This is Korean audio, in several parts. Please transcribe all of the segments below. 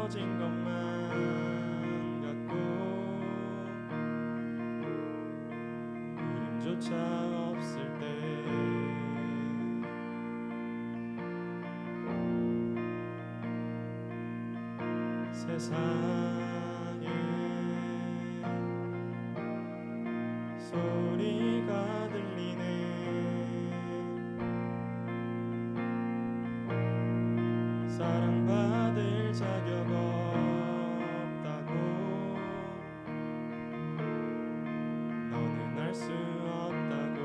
무너진 것만 같고 그림조차 없을 때 세상에 소리가 들리네. 사랑받을 자격 없다고 너는 알 수 없다고.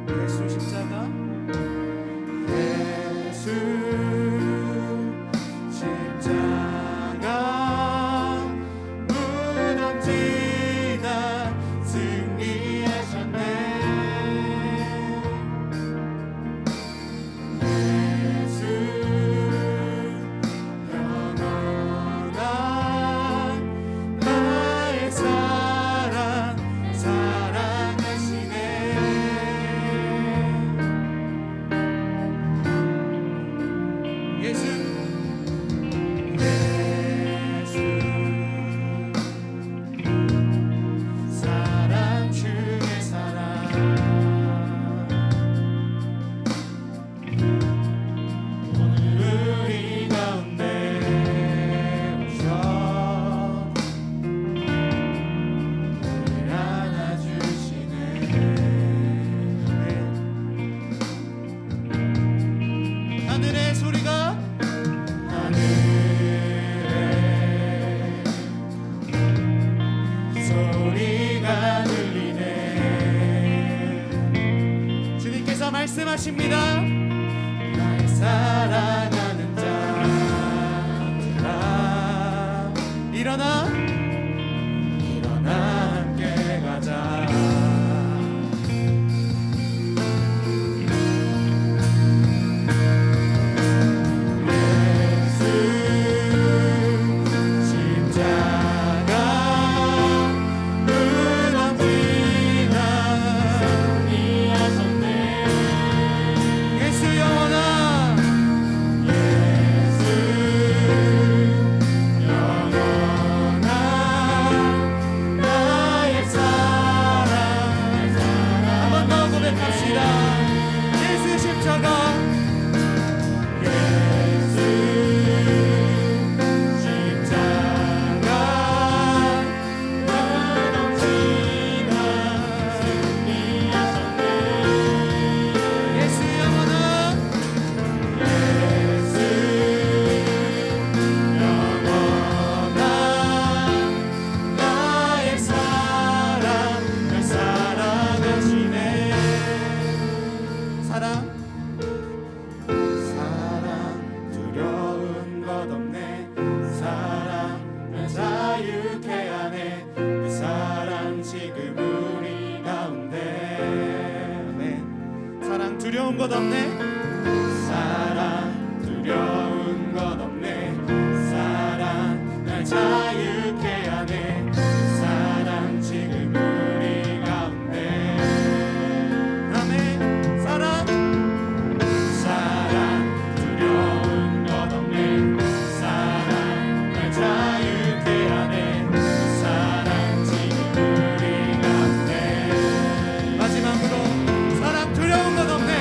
예수 십자가 예수 십자가 무너지다 승리하셨네. 예수 영원한 나의 사랑 사랑하시네. 예수 사랑 중에 사랑 오늘 우리 가운데 오셔 우리를 안아주시네. 하늘의 소리가 소리가 들리네. 주님께서 말씀하십니다. 나의 사랑하는 자들아 일어나 일어나 함께 가자. 영원한 두려운 것 없네. 사랑 두려운 것 없네. 사랑 날 자유케 하네. 사랑 지금 우리 가운데. 아멘. 사랑 사랑 두려운 것 없네. 사랑 날 자유케 하네. 사랑 지금 우리 가운데. 마지막으로 사랑 두려운 것 없네.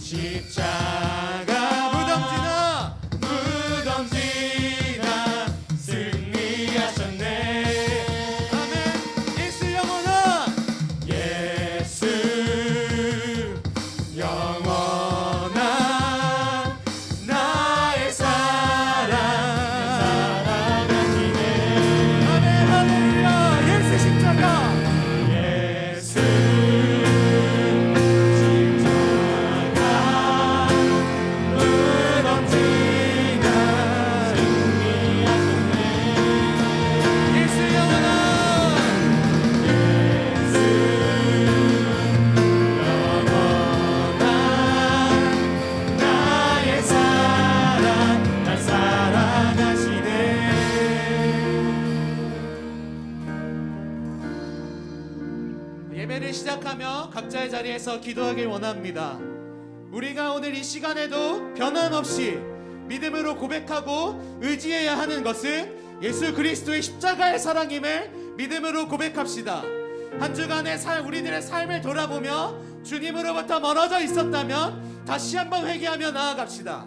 십자가 무덤지나 무덤지나 승리하셨네. 아멘. 예수 영원한 예수 영원한 나의 사랑 사랑하시네. 아멘 할렐루야. 예수 십자가 예수 십자가 무덤지나 승리하셨네. 예수 영원한 예수 영원한 나의 사랑 날 사랑하시네. 예배를 시작하며 각자의 자리에서 기도하길 원합니다. 우리가 오늘 이 시간에도 변함없이 믿음으로 고백하고 의지해야 하는 것은 예수 그리스도의 십자가의 사랑임을 믿음으로 고백합시다. 한 주간의 우리들의 삶을 돌아보며 주님으로부터 멀어져 있었다면 다시 한번 회개하며 나아갑시다.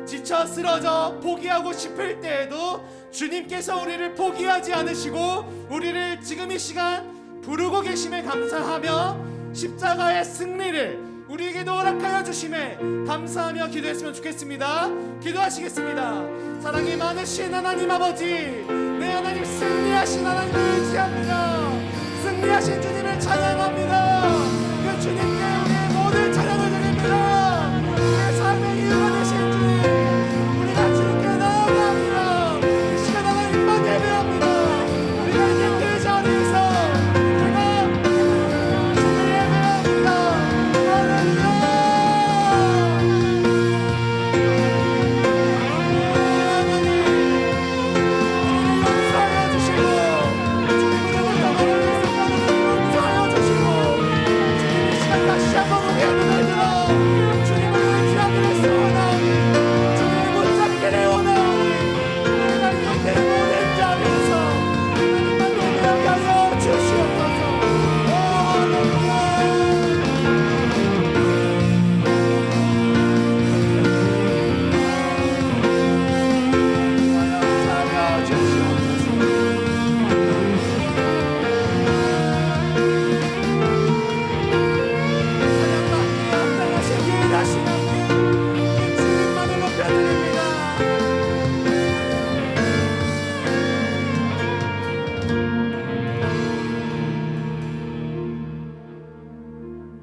지쳐 쓰러져 포기하고 싶을 때에도 주님께서 우리를 포기하지 않으시고 우리를 지금 이 시간 부르고 계심에 감사하며 십자가의 승리를 우리에게도 허락하여 주심에 감사하며 기도했으면 좋겠습니다. 기도하시겠습니다. 사랑이 많으신 하나님 아버지, 내 하나님 승리하신 하나님을 의지합니다. 승리하신 주님을 찬양합니다. 그 주님께 우리의 모든 찬양을 드립니다. 우리의 삶의 이유가 되신 주님, 우리가 주님께 나아갑니다. 이 시간 하나님만 예배합니다. 우리가 이제 그 자리에서 우리가 주님을 예배합니다. 할렐루야.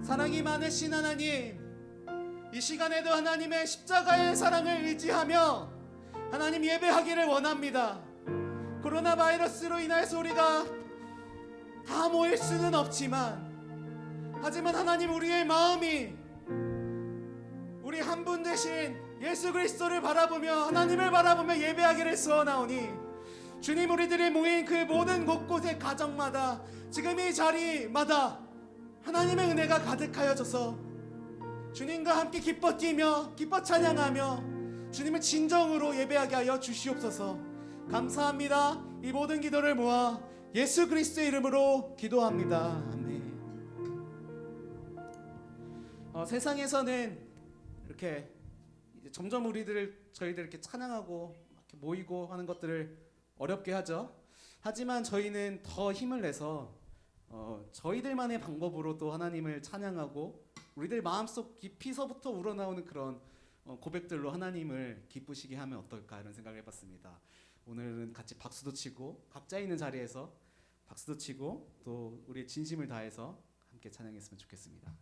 사랑이 많으신 하나님, 이 시간에도 하나님의 십자가의 사랑을 의지하며 하나님 예배하기를 원합니다. 코로나 바이러스로 인해서 우리가 다 모일 수는 없지만, 하지만 하나님 우리의 마음이 우리 한 분 되신 예수 그리스도를 바라보며 하나님을 바라보며 예배하기를 소원하오니, 주님 우리들이 모인 그 모든 곳곳의 가정마다 지금 이 자리마다 하나님의 은혜가 가득하여져서 주님과 함께 기뻐 뛰며 기뻐 찬양하며 주님을 진정으로 예배하게 하여 주시옵소서. 감사합니다. 이 모든 기도를 모아 예수 그리스도의 이름으로 기도합니다. 아멘. 세상에서는 이렇게 이제 점점 저희들 이렇게 찬양하고 이렇게 모이고 하는 것들을 어렵게 하죠. 하지만 저희는 더 힘을 내서 저희들만의 방법으로 또 하나님을 찬양하고 우리들 마음속 깊이서부터 우러나오는 그런 고백들로 하나님을 기쁘시게 하면 어떨까 이런 생각을 해봤습니다. 오늘은 같이 박수도 치고 각자 있는 자리에서 박수도 치고 또 우리의 진심을 다해서 함께 찬양했으면 좋겠습니다.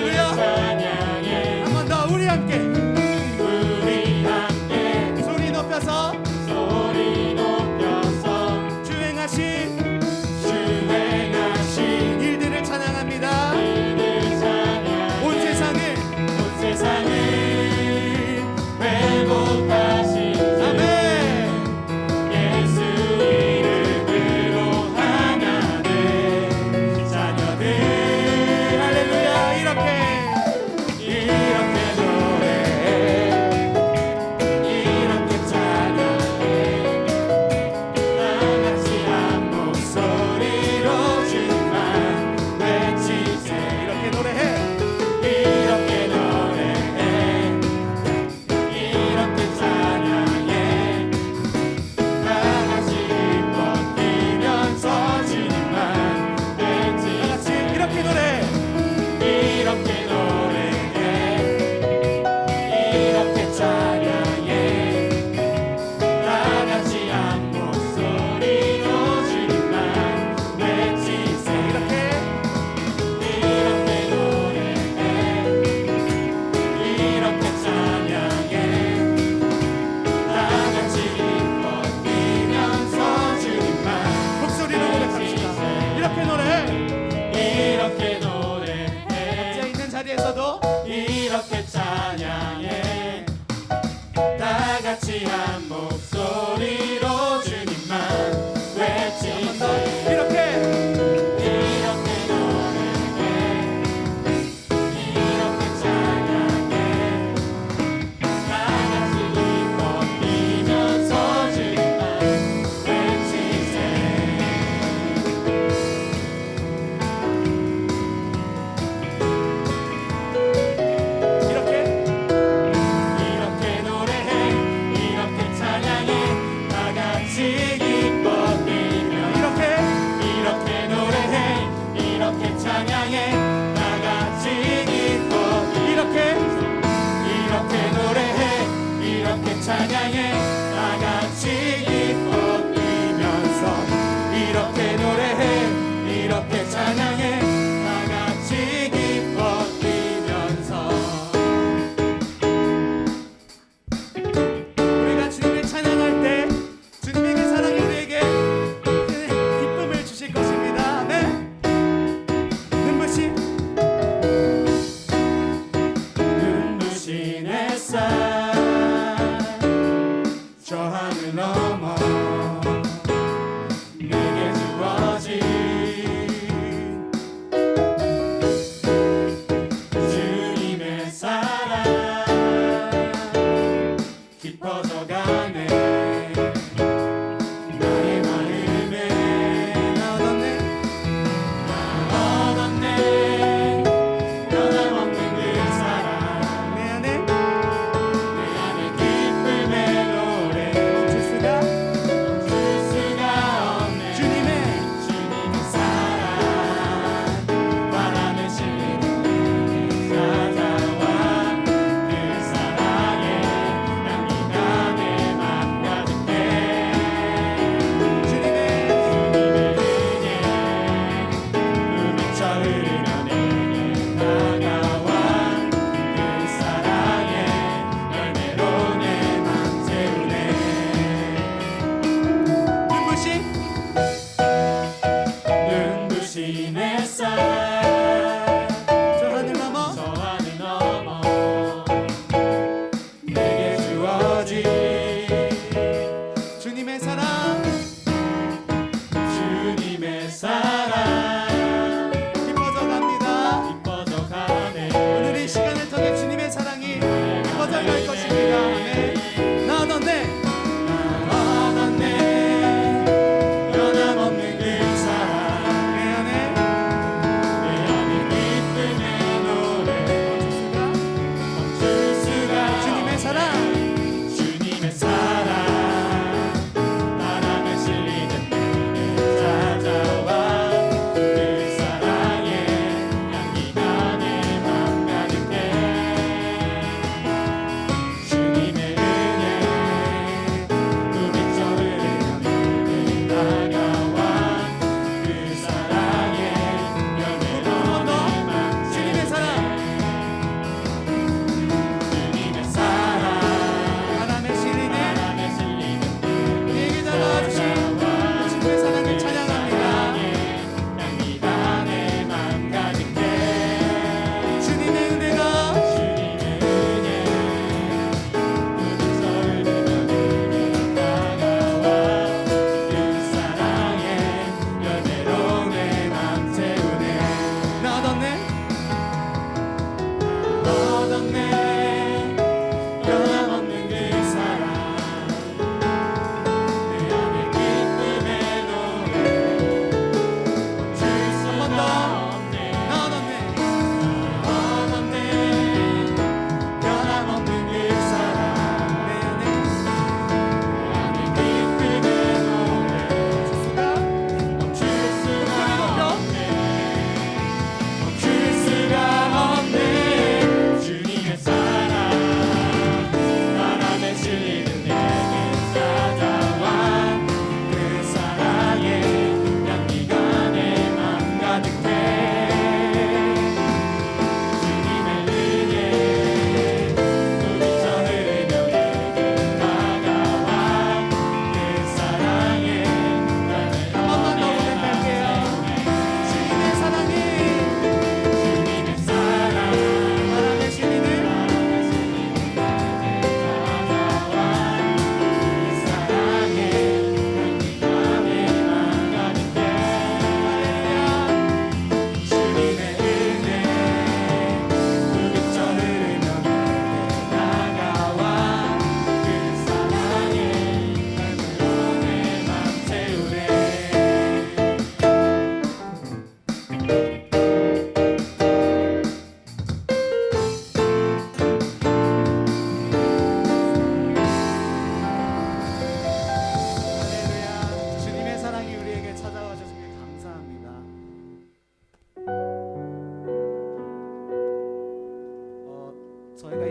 할렐루야. 찬양해 한 번 더 우리 함께 우리 함께 소리 높여서 소리 높여서 주행하신 주행하신 일들을 찬양합니다. 이를 찬양해 온 세상을 온 세상을 회복하신 주 아멘. 예수 이름으로 하나된 자녀들 할렐루야. 이렇게 노래해 이렇게 찬양해 다같이 한 목소리로 주만 외치세 이렇게 노래해. 이렇게 노래해 이렇게 찬양해 다같이 기뻐 뛰면서 주님만 외치세 이렇게 노래. 이렇게 노래해 이렇게 찬양해 다같이 한 목소리로 주님만 외치세 이렇게 이렇게 노래해 이렇게 찬양해 다같이 기뻐 뛰면서 주님만 목소리로 고백합시다. 이렇게 노래해. 이렇게 노래해 각자 있는 자리에서도 이렇게 찬양해 다같이 한 목소리로 주님만 외치세 이렇게 이렇게 노래해 이렇게 찬양해 다같이 기뻐 뛰면서 주님만 외치세 이렇게 이렇게 노래해 이렇게 찬양해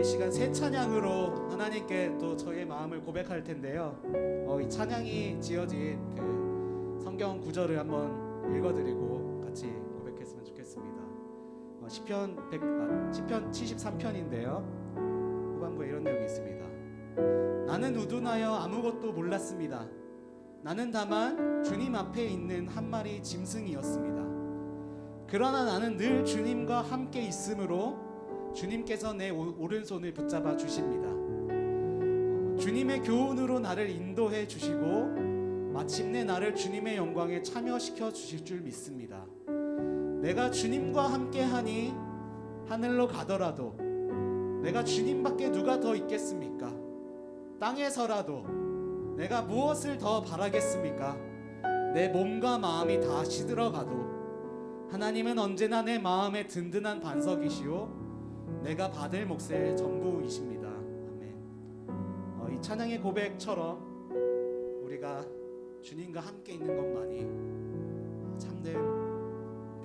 이 시간 새 찬양으로 하나님께 또 저의 마음을 고백할 텐데요. 이 찬양이 지어진 그 성경 구절을 한번 읽어드리고 같이 고백했으면 좋겠습니다. 시편 73편인데요. 후반부에 이런 내용이 있습니다. 나는 우둔하여 아무것도 몰랐습니다. 나는 다만 주님 앞에 있는 한 마리 짐승이었습니다. 그러나 나는 늘 주님과 함께 있으므로 주님께서 내 오른손을 붙잡아 주십니다. 주님의 교훈으로 나를 인도해 주시고 마침내 나를 주님의 영광에 참여시켜 주실 줄 믿습니다. 내가 주님과 함께 하니 하늘로 가더라도 내가 주님밖에 누가 더 있겠습니까? 땅에서라도 내가 무엇을 더 바라겠습니까? 내 몸과 마음이 다 시들어가도 하나님은 언제나 내 마음의 든든한 반석이시오 내가 받을 몫의 전부이십니다. 아멘. 이 찬양의 고백처럼 우리가 주님과 함께 있는 것만이 참된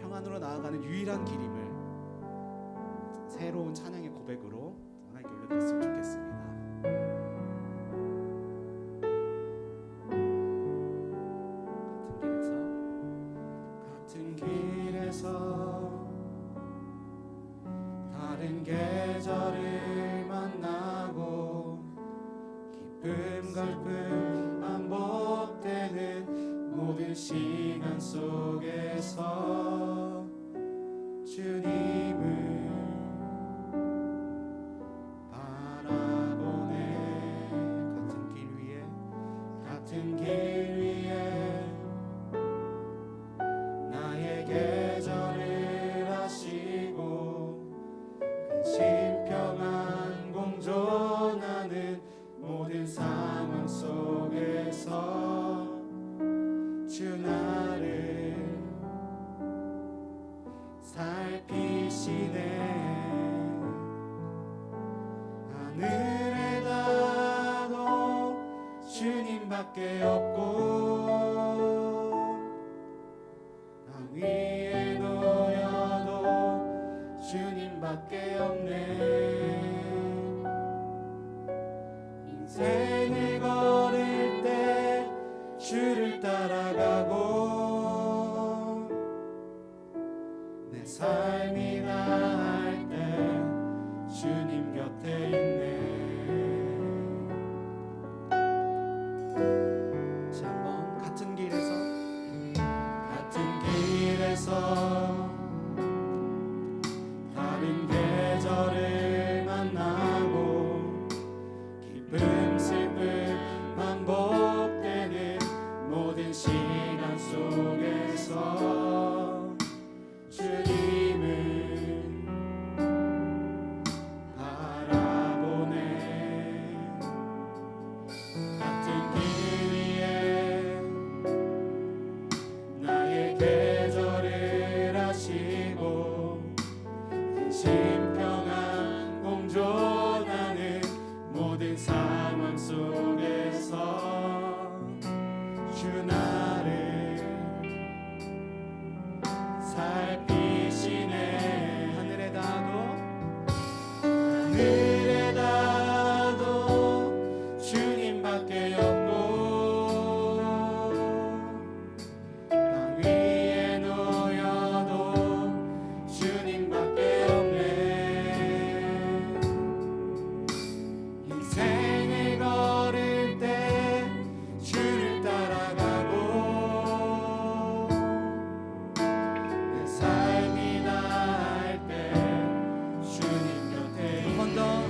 평안으로 나아가는 유일한 길임을 새로운 찬양의 고백으로 하나님께 올려드렸으면 좋겠습니다. 같은 길에서 다른 계절을 만나고 기쁨 갈등 반복되는 모든 시간 속에서 주님을 바라보네. 같은 길 위에 나의 계절을 하시고 심평안 공존하는 모든 상황 속에서 주 나를 살피시네. 하늘에 닿아도 주님밖에 없고 땅 위에 놓여도 주님밖에 없네. 인생을 걸을 때 주를 따라가고 내 삶이 나을 때 주님 곁에 있네. 다시 한번 같은 길에서 다른 계절을 만나고 기쁨 슬픔 반복되는 모든 시간 속에서 주님을 바라보네. 같은 길 위에 나의 계절을 하시고 심평안 공존하는 모든 상황 속에서 주 나를 살피시네. 하늘에 닿아도 주님밖에 없고 땅 위에 놓여도 주님밖에 없네. 인생을 걸을 때 주를 따라가고 내 삶이 나을 때 주님 곁에 한 번 더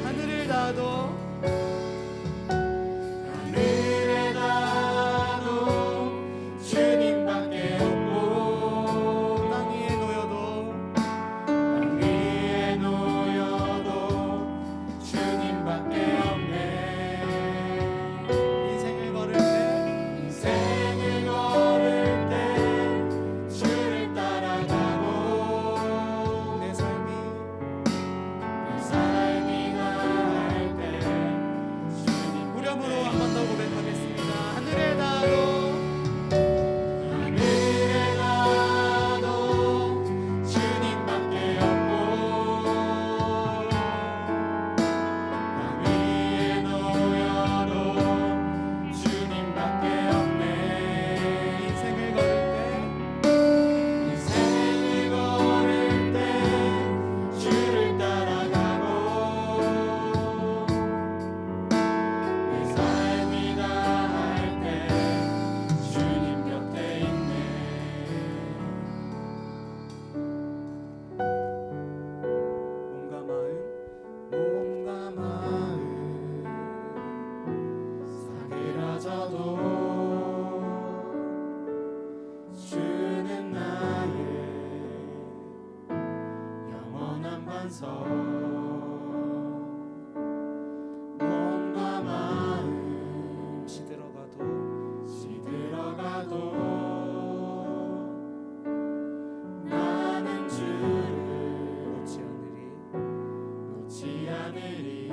않으리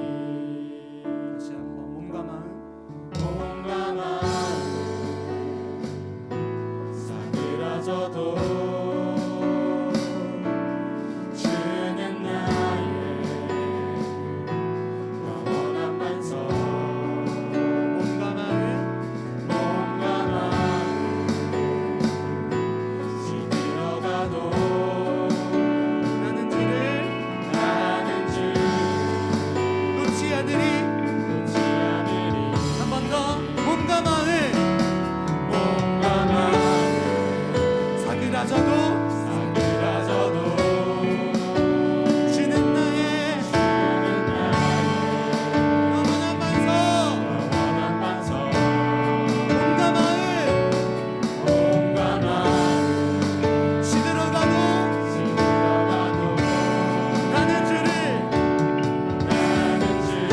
다시 한번 몸과 마음 몸과 마음 싸늘어져도 주는 나의 영원한 반석 몸과 마음 몸과 마음 시들어가도 나는 주를 놓지 않으리. 놓지 않으리 한 번 더 몸과 마음 몸과 마음 사그라져도 싸늘어져도 주는 나의 주는 나의 영원한 반석. 영원한 반석 몸과 마음 몸과 마음 시들어가도 시들어가도 나는 주를 나는 주를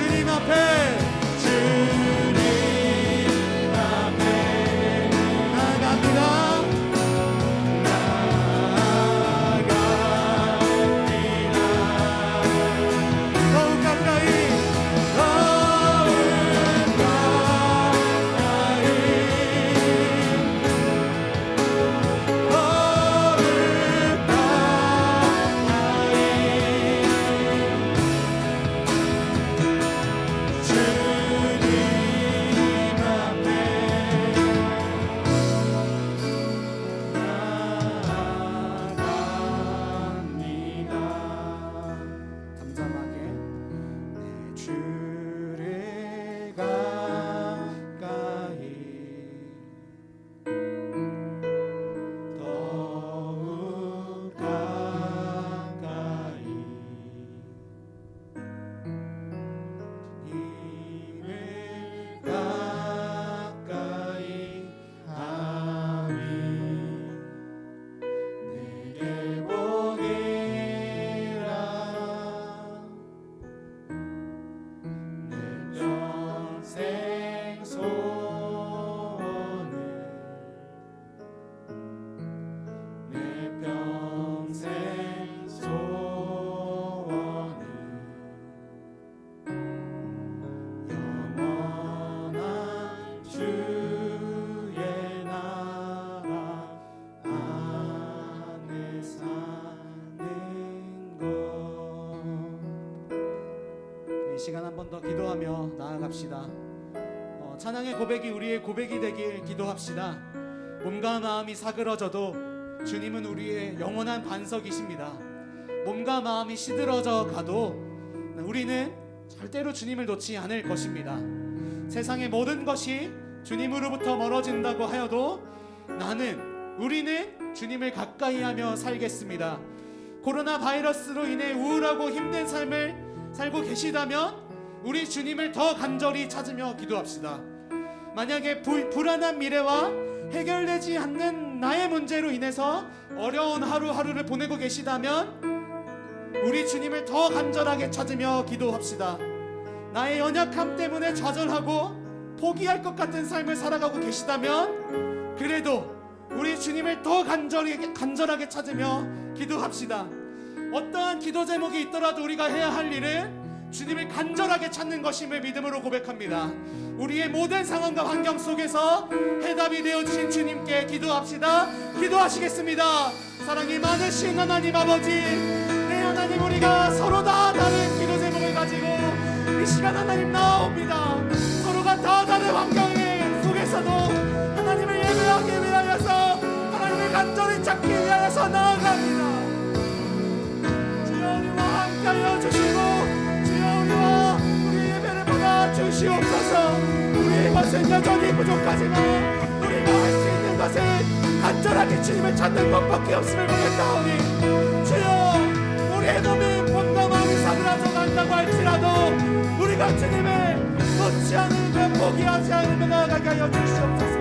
주님 앞에 나아갑니다. 더욱 가까이 담담하게 내 주를 가까이 더욱 가까이 주님을 가까이 하니 내게 보기라 내 평생 소원을 내 평생 소원을 영원한 주의 나라 안에 사는 것. 이 시간 한 번 더 기도하며 나아갑시다. 찬양의 고백이 우리의 고백이 되길 기도합시다. 몸과 마음이 사그러져도 주님은 우리의 영원한 반석이십니다. 몸과 마음이 시들어져 가도 우리는 절대로 주님을 놓지 않을 것입니다. 세상의 모든 것이 주님으로부터 멀어진다고 하여도 우리는 주님을 가까이 하며 살겠습니다. 코로나 바이러스로 인해 우울하고 힘든 삶을 살고 계시다면 우리 주님을 더 간절히 찾으며 기도합시다. 만약에 불안한 미래와 해결되지 않는 나의 문제로 인해서 어려운 하루하루를 보내고 계시다면 우리 주님을 더 간절하게 찾으며 기도합시다. 나의 연약함 때문에 좌절하고 포기할 것 같은 삶을 살아가고 계시다면 그래도 우리 주님을 더 간절하게 찾으며 기도합시다. 어떠한 기도 제목이 있더라도 우리가 해야 할 일은 주님을 간절하게 찾는 것임을 믿음으로 고백합니다. 우리의 모든 상황과 환경 속에서 해답이 되어주신 주님께 기도합시다. 기도하시겠습니다. 사랑이 많으신 하나님 아버지, 네 하나님, 우리가 서로 다 다른 기도 제목을 가지고 이 시간 하나님 나옵니다. 서로가 다 다른 환경 속에서도 하나님을 예배하기 위하여서, 하나님을 간절히 찾기 위하여서 나아갑니다. 주여 우리와 함께하여 주시고 우리와 우리 예배를 받아주시옵소서. 우리의 것은 여전히 부족하지만 우리가 할 수 있는 것은 간절하게 주님을 찾는 것밖에 없음을 보겠다오니, 주여 우리의 몸과 마음이 사그라져 간다고 할지라도 우리가 주님을 놓지 않으며 포기하지 않으며 나아가게 하여 주시옵소서.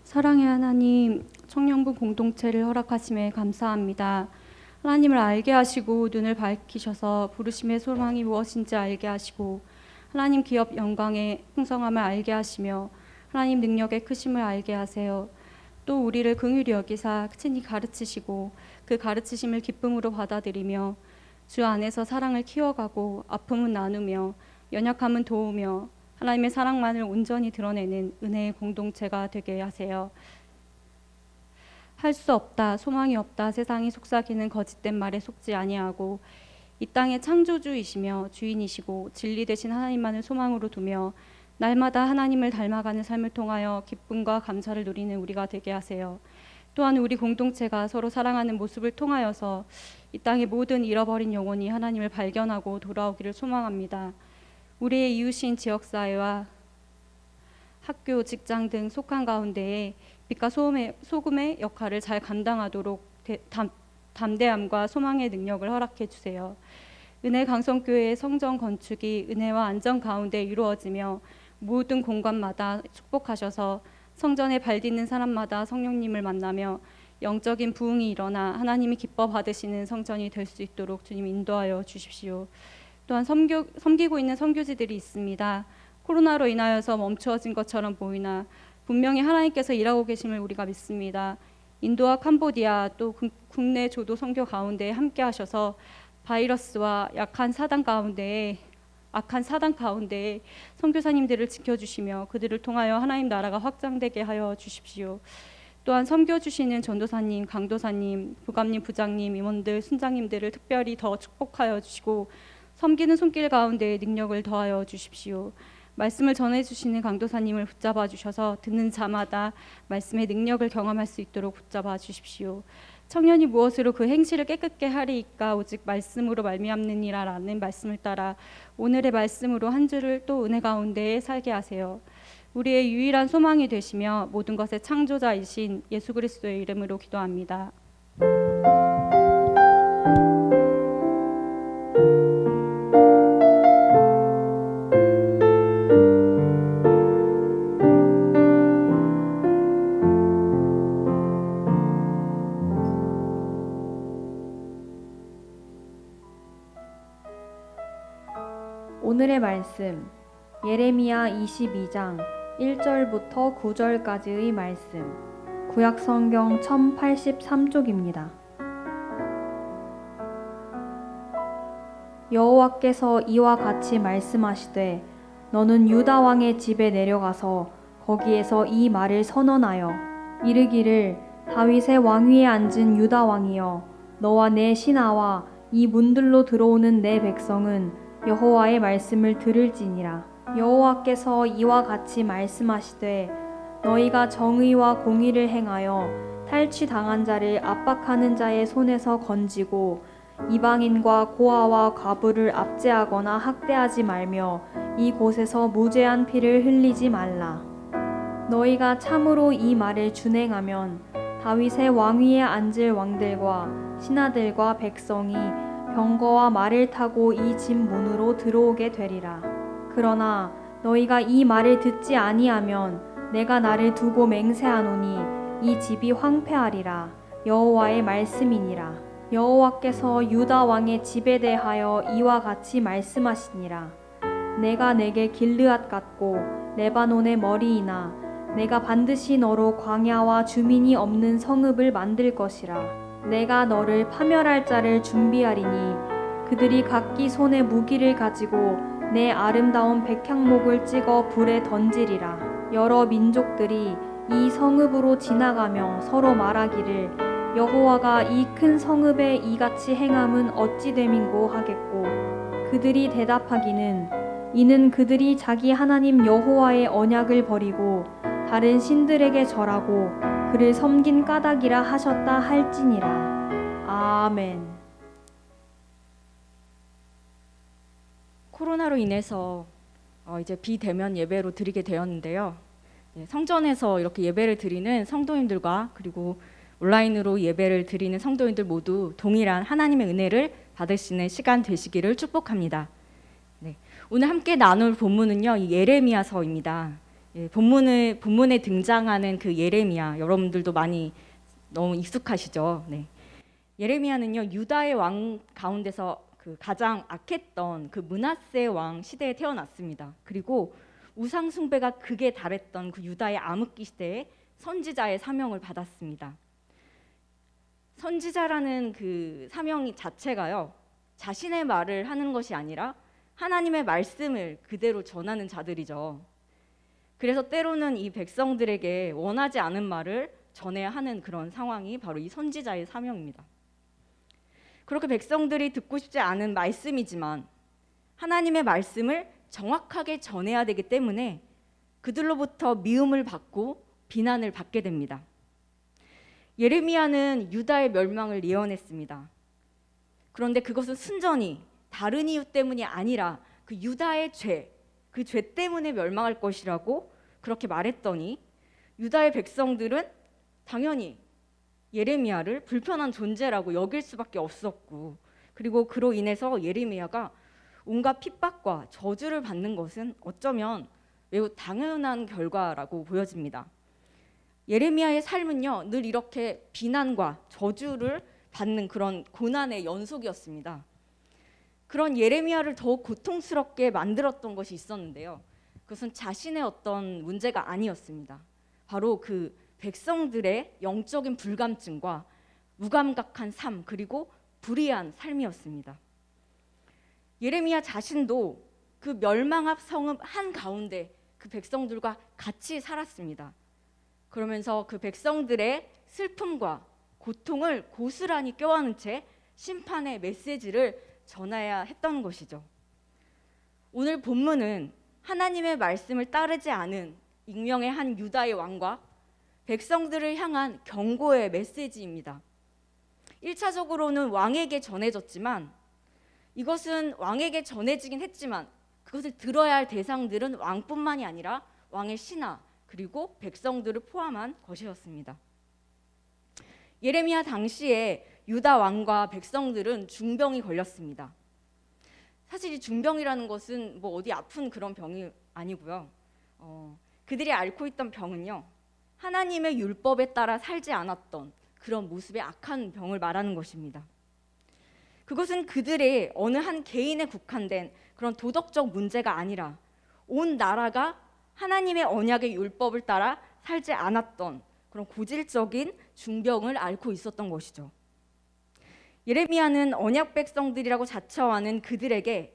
사랑의 하나님, 청년부 공동체를 허락하심에 감사합니다. 하나님을 알게 하시고 눈을 밝히셔서 부르심의 소망이 무엇인지 알게 하시고, 하나님 기업 영광의 풍성함을 알게 하시며 하나님 능력의 크심을 알게 하세요. 또 우리를 긍휼히 여기사 친히 가르치시고 그 가르치심을 기쁨으로 받아들이며 주 안에서 사랑을 키워가고 아픔은 나누며 연약함은 도우며 하나님의 사랑만을 온전히 드러내는 은혜의 공동체가 되게 하세요. 할 수 없다, 소망이 없다, 세상이 속삭이는 거짓된 말에 속지 아니하고 이 땅의 창조주이시며 주인이시고 진리 되신 하나님만을 소망으로 두며 날마다 하나님을 닮아가는 삶을 통하여 기쁨과 감사를 누리는 우리가 되게 하세요. 또한 우리 공동체가 서로 사랑하는 모습을 통하여서 이 땅의 모든 잃어버린 영혼이 하나님을 발견하고 돌아오기를 소망합니다. 우리의 이웃인 지역사회와 학교, 직장 등 속한 가운데에 빛과 소금의 역할을 잘 감당하도록 담대함과 소망의 능력을 허락해 주세요. 은혜 강성교회의 성전 건축이 은혜와 안전 가운데 이루어지며 모든 공간마다 축복하셔서 성전에 발 딛는 사람마다 성령님을 만나며 영적인 부흥이 일어나 하나님이 기뻐 받으시는 성전이 될 수 있도록 주님 인도하여 주십시오. 또한 섬기고 있는 선교지들이 있습니다. 코로나로 인하여서 멈추어진 것처럼 보이나 분명히 하나님께서 일하고 계심을 우리가 믿습니다. 인도와 캄보디아 또 국내 조도 선교 가운데 함께 하셔서 바이러스와 악한 사단 가운데에 선교사님들을 지켜주시며 그들을 통하여 하나님 나라가 확장되게 하여 주십시오. 또한 섬겨주시는 전도사님, 강도사님, 부감님, 부장님, 임원들, 순장님들을 특별히 더 축복하여 주시고 섬기는 손길 가운데 능력을 더하여 주십시오. 말씀을 전해주시는 강도사님을 붙잡아 주셔서 듣는 자마다 말씀의 능력을 경험할 수 있도록 붙잡아 주십시오. 청년이 무엇으로 그 행실을 깨끗게 하리이까 오직 말씀으로 말미암느니라 라는 말씀을 따라 오늘의 말씀으로 한 주를 또 은혜 가운데 살게 하세요. 우리의 유일한 소망이 되시며 모든 것의 창조자이신 예수 그리스도의 이름으로 기도합니다. 오늘의 말씀 예레미야 22장 1절부터 9절까지의 말씀 구약성경 1083쪽입니다. 여호와께서 이와 같이 말씀하시되 너는 유다 왕의 집에 내려가서 거기에서 이 말을 선언하여 이르기를 다윗의 왕위에 앉은 유다 왕이여 너와 내 신하와 이 문들로 들어오는 내 백성은 여호와의 말씀을 들을지니라. 여호와께서 이와 같이 말씀하시되 너희가 정의와 공의를 행하여 탈취당한 자를 압박하는 자의 손에서 건지고 이방인과 고아와 과부를 압제하거나 학대하지 말며 이곳에서 무죄한 피를 흘리지 말라. 너희가 참으로 이 말을 준행하면 다윗의 왕위에 앉을 왕들과 신하들과 백성이 병거와 말을 타고 이 집 문으로 들어오게 되리라. 그러나 너희가 이 말을 듣지 아니하면 내가 나를 두고 맹세하노니 이 집이 황폐하리라. 여호와의 말씀이니라. 여호와께서 유다 왕의 집에 대하여 이와 같이 말씀하시니라. 내가 내게 길르앗 같고 레바논의 머리이나 내가 반드시 너로 광야와 주민이 없는 성읍을 만들 것이라. 내가 너를 파멸할 자를 준비하리니 그들이 각기 손에 무기를 가지고 내 아름다운 백향목을 찍어 불에 던지리라. 여러 민족들이 이 성읍으로 지나가며 서로 말하기를 여호와가 이 큰 성읍에 이같이 행함은 어찌 됨인고 하겠고 그들이 대답하기는 이는 그들이 자기 하나님 여호와의 언약을 버리고 다른 신들에게 절하고 그를 섬긴 까닭이라 하셨다 할지니라. 아멘. 코로나로 인해서 이제 비대면 예배로 드리게 되었는데요. 성전에서 이렇게 예배를 드리는 성도님들과 그리고 온라인으로 예배를 드리는 성도님들 모두 동일한 하나님의 은혜를 받으시는 시간 되시기를 축복합니다. 네, 오늘 함께 나눌 본문은요, 이 예레미야서입니다. 본문에 등장하는 그 예레미야, 여러분들도 많이 너무 익숙하시죠? 네. 예레미야는요, 유다의 왕 가운데서 그 가장 악했던 그 므낫세 왕 시대에 태어났습니다. 그리고 우상 숭배가 극에 달했던 그 유다의 암흑기 시대에 선지자의 사명을 받았습니다. 선지자라는 그 사명 자체가요, 자신의 말을 하는 것이 아니라 하나님의 말씀을 그대로 전하는 자들이죠. 그래서 때로는 이 백성들에게 원하지 않은 말을 전해야 하는 그런 상황이 바로 이 선지자의 사명입니다. 그렇게 백성들이 듣고 싶지 않은 말씀이지만 하나님의 말씀을 정확하게 전해야 되기 때문에 그들로부터 미움을 받고 비난을 받게 됩니다. 예레미야는 유다의 멸망을 예언했습니다. 그런데 그것은 순전히 다른 이유 때문이 아니라 그 유다의 죄, 그 죄 때문에 멸망할 것이라고 그렇게 말했더니 유다의 백성들은 당연히 예레미야를 불편한 존재라고 여길 수밖에 없었고, 그리고 그로 인해서 예레미야가 온갖 핍박과 저주를 받는 것은 어쩌면 매우 당연한 결과라고 보여집니다. 예레미야의 삶은요, 늘 이렇게 비난과 저주를 받는 그런 고난의 연속이었습니다. 그런 예레미야를 더욱 고통스럽게 만들었던 것이 있었는데요. 그것은 자신의 어떤 문제가 아니었습니다. 바로 그 백성들의 영적인 불감증과 무감각한 삶, 그리고 불의한 삶이었습니다. 예레미야 자신도 그 멸망 앞 성읍 한가운데 그 백성들과 같이 살았습니다. 그러면서 그 백성들의 슬픔과 고통을 고스란히 껴안은 채 심판의 메시지를 전해야 했던 것이죠. 오늘 본문은 하나님의 말씀을 따르지 않은 익명의 한 유다의 왕과 백성들을 향한 경고의 메시지입니다. 1차적으로는 왕에게 전해졌지만 이것은 왕에게 전해지긴 했지만 그것을 들어야 할 대상들은 왕뿐만이 아니라 왕의 신하 그리고 백성들을 포함한 것이었습니다. 예레미야 당시에 유다 왕과 백성들은 중병이 걸렸습니다. 사실 이 중병이라는 것은 뭐 어디 아픈 그런 병이 아니고요. 그들이 앓고 있던 병은요, 하나님의 율법에 따라 살지 않았던 그런 모습의 악한 병을 말하는 것입니다. 그것은 그들의 어느 한 개인에 국한된 그런 도덕적 문제가 아니라 온 나라가 하나님의 언약의 율법을 따라 살지 않았던 그런 고질적인 중병을 앓고 있었던 것이죠. 예레미야는 언약 백성들이라고 자처하는 그들에게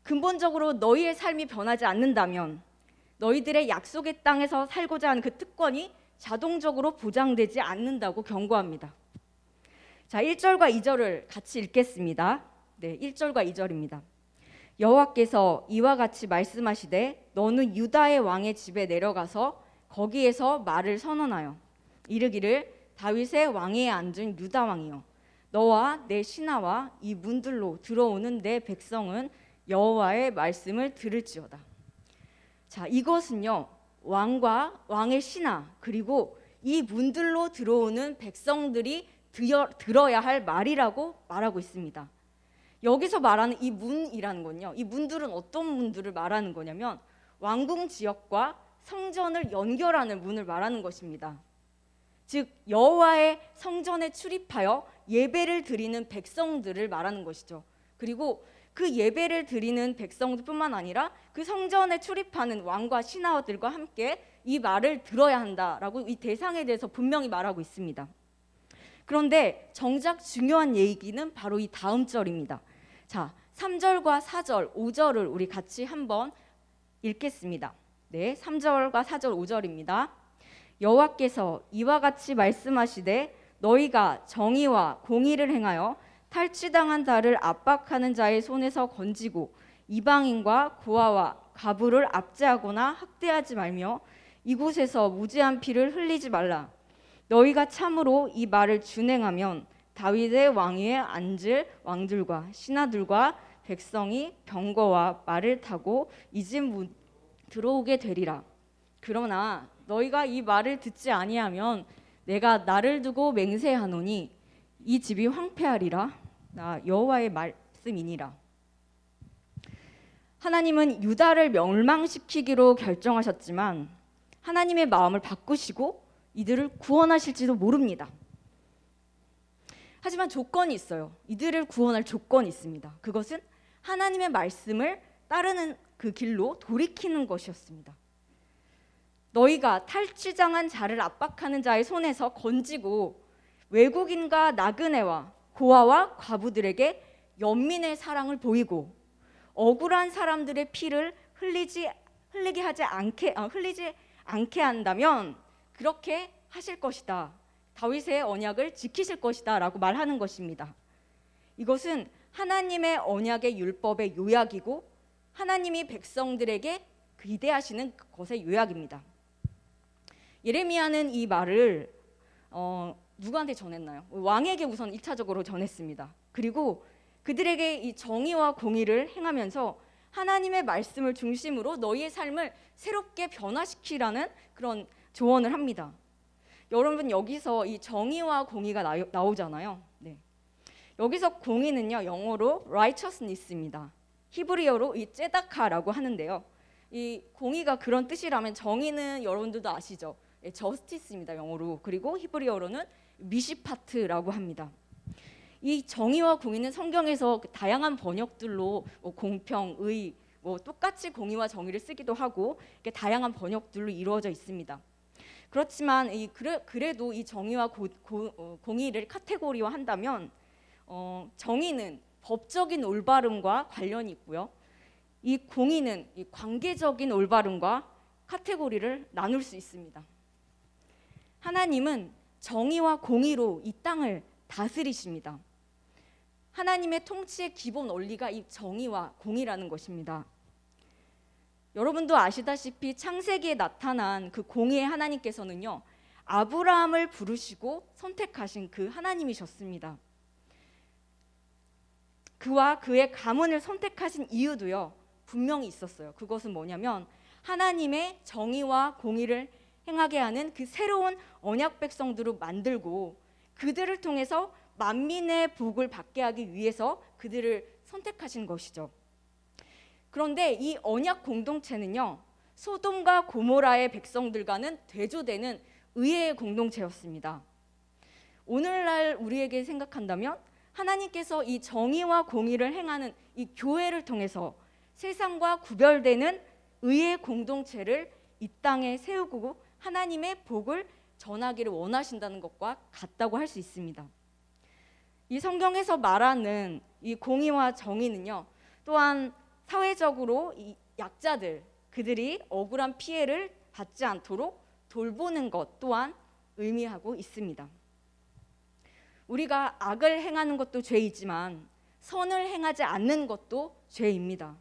근본적으로 너희의 삶이 변하지 않는다면 너희들의 약속의 땅에서 살고자 하는 그 특권이 자동적으로 보장되지 않는다고 경고합니다. 자, 1절과 2절을 같이 읽겠습니다. 네, 1절과 2절입니다. 여호와께서 이와 같이 말씀하시되 너는 유다의 왕의 집에 내려가서 거기에서 말을 선언하여 이르기를 다윗의 왕위에 앉은 유다 왕이여 너와 내 신하와 이 문들로 들어오는 내 백성은 여호와의 말씀을 들을지어다. 자, 이것은요, 왕과 왕의 신하 그리고 이 문들로 들어오는 백성들이 들어야 할 말이라고 말하고 있습니다. 여기서 말하는 이 문이라는 건요, 이 문들은 어떤 문들을 말하는 거냐면 왕궁 지역과 성전을 연결하는 문을 말하는 것입니다. 즉 여호와의 성전에 출입하여 예배를 드리는 백성들을 말하는 것이죠. 그리고 그 예배를 드리는 백성들뿐만 아니라 그 성전에 출입하는 왕과 신하들과 함께 이 말을 들어야 한다라고 이 대상에 대해서 분명히 말하고 있습니다. 그런데 정작 중요한 얘기는 바로 이 다음 절입니다. 자, 3절과 4절, 5절을 우리 같이 한번 읽겠습니다. 네, 3절과 4절, 5절입니다. 여호와께서 이와 같이 말씀하시되 너희가 정의와 공의를 행하여 탈취당한 자를 압박하는 자의 손에서 건지고 이방인과 고아와 가부를 압제하거나 학대하지 말며 이곳에서 무지한 피를 흘리지 말라. 너희가 참으로 이 말을 준행하면 다윗의 왕위에 앉을 왕들과 신하들과 백성이 병거와 말을 타고 이 집 들어오게 되리라. 그러나 너희가 이 말을 듣지 아니하면 내가 나를 두고 맹세하노니 이 집이 황폐하리라. 나 여호와의 말씀이니라. 하나님은 유다를 멸망시키기로 결정하셨지만 하나님의 마음을 바꾸시고 이들을 구원하실지도 모릅니다. 하지만 조건이 있어요. 이들을 구원할 조건이 있습니다. 그것은 하나님의 말씀을 따르는 그 길로 돌이키는 것이었습니다. 너희가 탈취당한 자를 압박하는 자의 손에서 건지고 외국인과 나그네와 고아와 과부들에게 연민의 사랑을 보이고 억울한 사람들의 피를 흘리지 않게 한다면 그렇게 하실 것이다. 다윗의 언약을 지키실 것이다 라고 말하는 것입니다. 이것은 하나님의 언약의 율법의 요약이고 하나님이 백성들에게 기대하시는 것의 요약입니다. 예레미야는 이 말을 누구한테 전했나요? 왕에게 우선 1차적으로 전했습니다. 그리고 그들에게 이 정의와 공의를 행하면서 하나님의 말씀을 중심으로 너희의 삶을 새롭게 변화시키라는 그런 조언을 합니다. 여러분, 여기서 이 정의와 공의가 나오잖아요. 네. 여기서 공의는요, 영어로 righteousness입니다. 히브리어로 이 ጼ다카라고 하는데요. 이 공의가 그런 뜻이라면 정의는 여러분들도 아시죠? justice입니다, 영어로. 그리고 히브리어로는 미시파트라고 합니다. 이 정의와 공의는 성경에서 다양한 번역들로 공평, 의, 똑같이 공의와 정의를 쓰기도 하고 다양한 번역들로 이루어져 있습니다. 그렇지만 그래도 이 정의와 공의를 카테고리화한다면 정의는 법적인 올바름과 관련이 있고요. 이 공의는 이 관계적인 올바름과 카테고리를 나눌 수 있습니다. 하나님은 정의와 공의로 이 땅을 다스리십니다. 하나님의 통치의 기본 원리가 이 정의와 공의라는 것입니다. 여러분도 아시다시피 창세기에 나타난 그 공의의 하나님께서는요, 아브라함을 부르시고 선택하신 그 하나님이셨습니다. 그와 그의 가문을 선택하신 이유도요, 분명히 있었어요. 그것은 뭐냐면 하나님의 정의와 공의를 행하게 하는 그 새로운 언약 백성들을 만들고 그들을 통해서 만민의 복을 받게 하기 위해서 그들을 선택하신 것이죠. 그런데 이 언약 공동체는요, 소돔과 고모라의 백성들과는 대조되는 의의 공동체였습니다. 오늘날 우리에게 생각한다면 하나님께서 이 정의와 공의를 행하는 이 교회를 통해서 세상과 구별되는 의의 공동체를 이 땅에 세우고 하나님의 복을 전하기를 원하신다는 것과 같다고 할 수 있습니다. 이 성경에서 말하는 이 공의와 정의는요, 또한 사회적으로 이 약자들, 그들이 억울한 피해를 받지 않도록 돌보는 것 또한 의미하고 있습니다. 우리가 악을 행하는 것도 죄이지만 선을 행하지 않는 것도 죄입니다.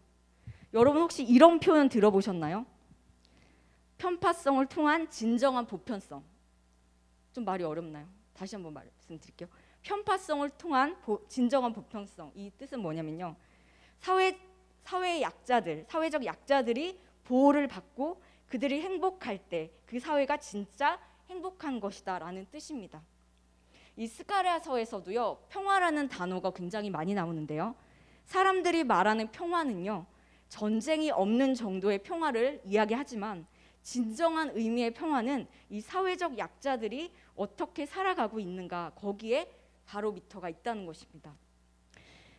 여러분 혹시 이런 표현 들어보셨나요? 편파성을 통한 진정한 보편성. 좀 말이 어렵나요? 다시 한번 말씀드릴게요. 편파성을 통한 진정한 보편성. 이 뜻은 뭐냐면요, 사회적 약자들이 보호를 받고 그들이 행복할 때 그 사회가 진짜 행복한 것이다라는 뜻입니다. 이 스가랴서에서도요, 평화라는 단어가 굉장히 많이 나오는데요, 사람들이 말하는 평화는요, 전쟁이 없는 정도의 평화를 이야기하지만 진정한 의미의 평화는 이 사회적 약자들이 어떻게 살아가고 있는가, 거기에 바로 미터가 있다는 것입니다.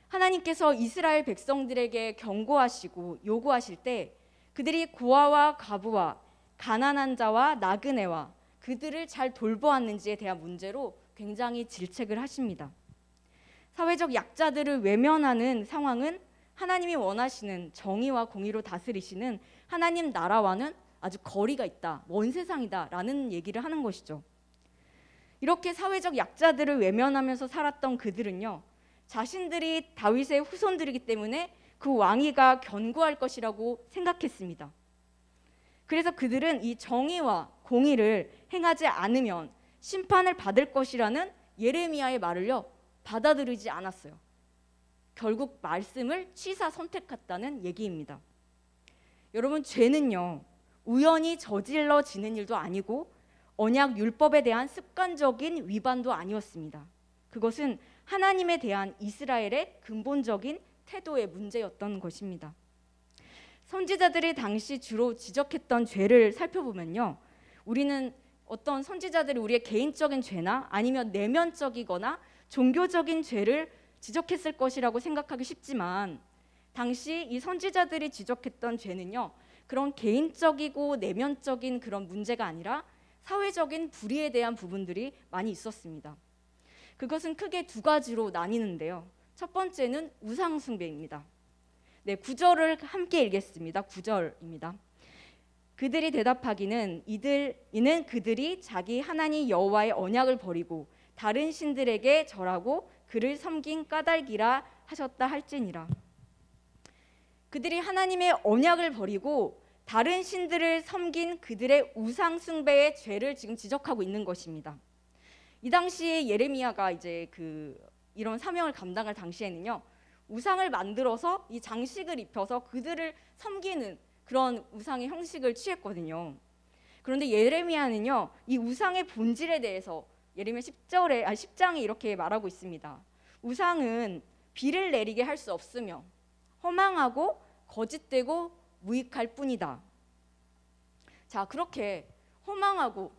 하나님께서 이스라엘 백성들에게 경고하시고 요구하실 때 그들이 고아와 과부와 가난한 자와 나그네와 그들을 잘 돌보았는지에 대한 문제로 굉장히 질책을 하십니다. 사회적 약자들을 외면하는 상황은 하나님이 원하시는 정의와 공의로 다스리시는 하나님 나라와는 아주 거리가 있다, 먼 세상이다라는 얘기를 하는 것이죠. 이렇게 사회적 약자들을 외면하면서 살았던 그들은요, 자신들이 다윗의 후손들이기 때문에 그 왕위가 견고할 것이라고 생각했습니다. 그래서 그들은 이 정의와 공의를 행하지 않으면 심판을 받을 것이라는 예레미야의 말을요, 받아들이지 않았어요. 결국 말씀을 취사 선택했다는 얘기입니다. 여러분, 죄는요, 우연히 저질러지는 일도 아니고 언약 율법에 대한 습관적인 위반도 아니었습니다. 그것은 하나님에 대한 이스라엘의 근본적인 태도의 문제였던 것입니다. 선지자들이 당시 주로 지적했던 죄를 살펴보면요, 우리는 어떤 선지자들이 우리의 개인적인 죄나 아니면 내면적이거나 종교적인 죄를 지적했을 것이라고 생각하기 쉽지만, 당시 이 선지자들이 지적했던 죄는요, 그런 개인적이고 내면적인 그런 문제가 아니라 사회적인 불의에 대한 부분들이 많이 있었습니다. 그것은 크게 두 가지로 나뉘는데요, 첫 번째는 우상 숭배입니다. 네, 9절을 함께 읽겠습니다. 9절입니다. 그들이 대답하기는 이는 그들이 자기 하나님 여호와의 언약을 버리고 다른 신들에게 절하고 그를 섬긴 까닭이라 하셨다 할지니라. 그들이 하나님의 언약을 버리고 다른 신들을 섬긴 그들의 우상 숭배의 죄를 지금 지적하고 있는 것입니다. 이 당시에 예레미야가 이제 이런 사명을 감당할 당시에는요, 우상을 만들어서 이 장식을 입혀서 그들을 섬기는 그런 우상의 형식을 취했거든요. 그런데 예레미야는요, 이 우상의 본질에 대해서 예레미야 10장에 이렇게 말하고 있습니다. 우상은 비를 내리게 할 수 없으며 허망하고 거짓되고 무익할 뿐이다. 자, 그렇게 허망하고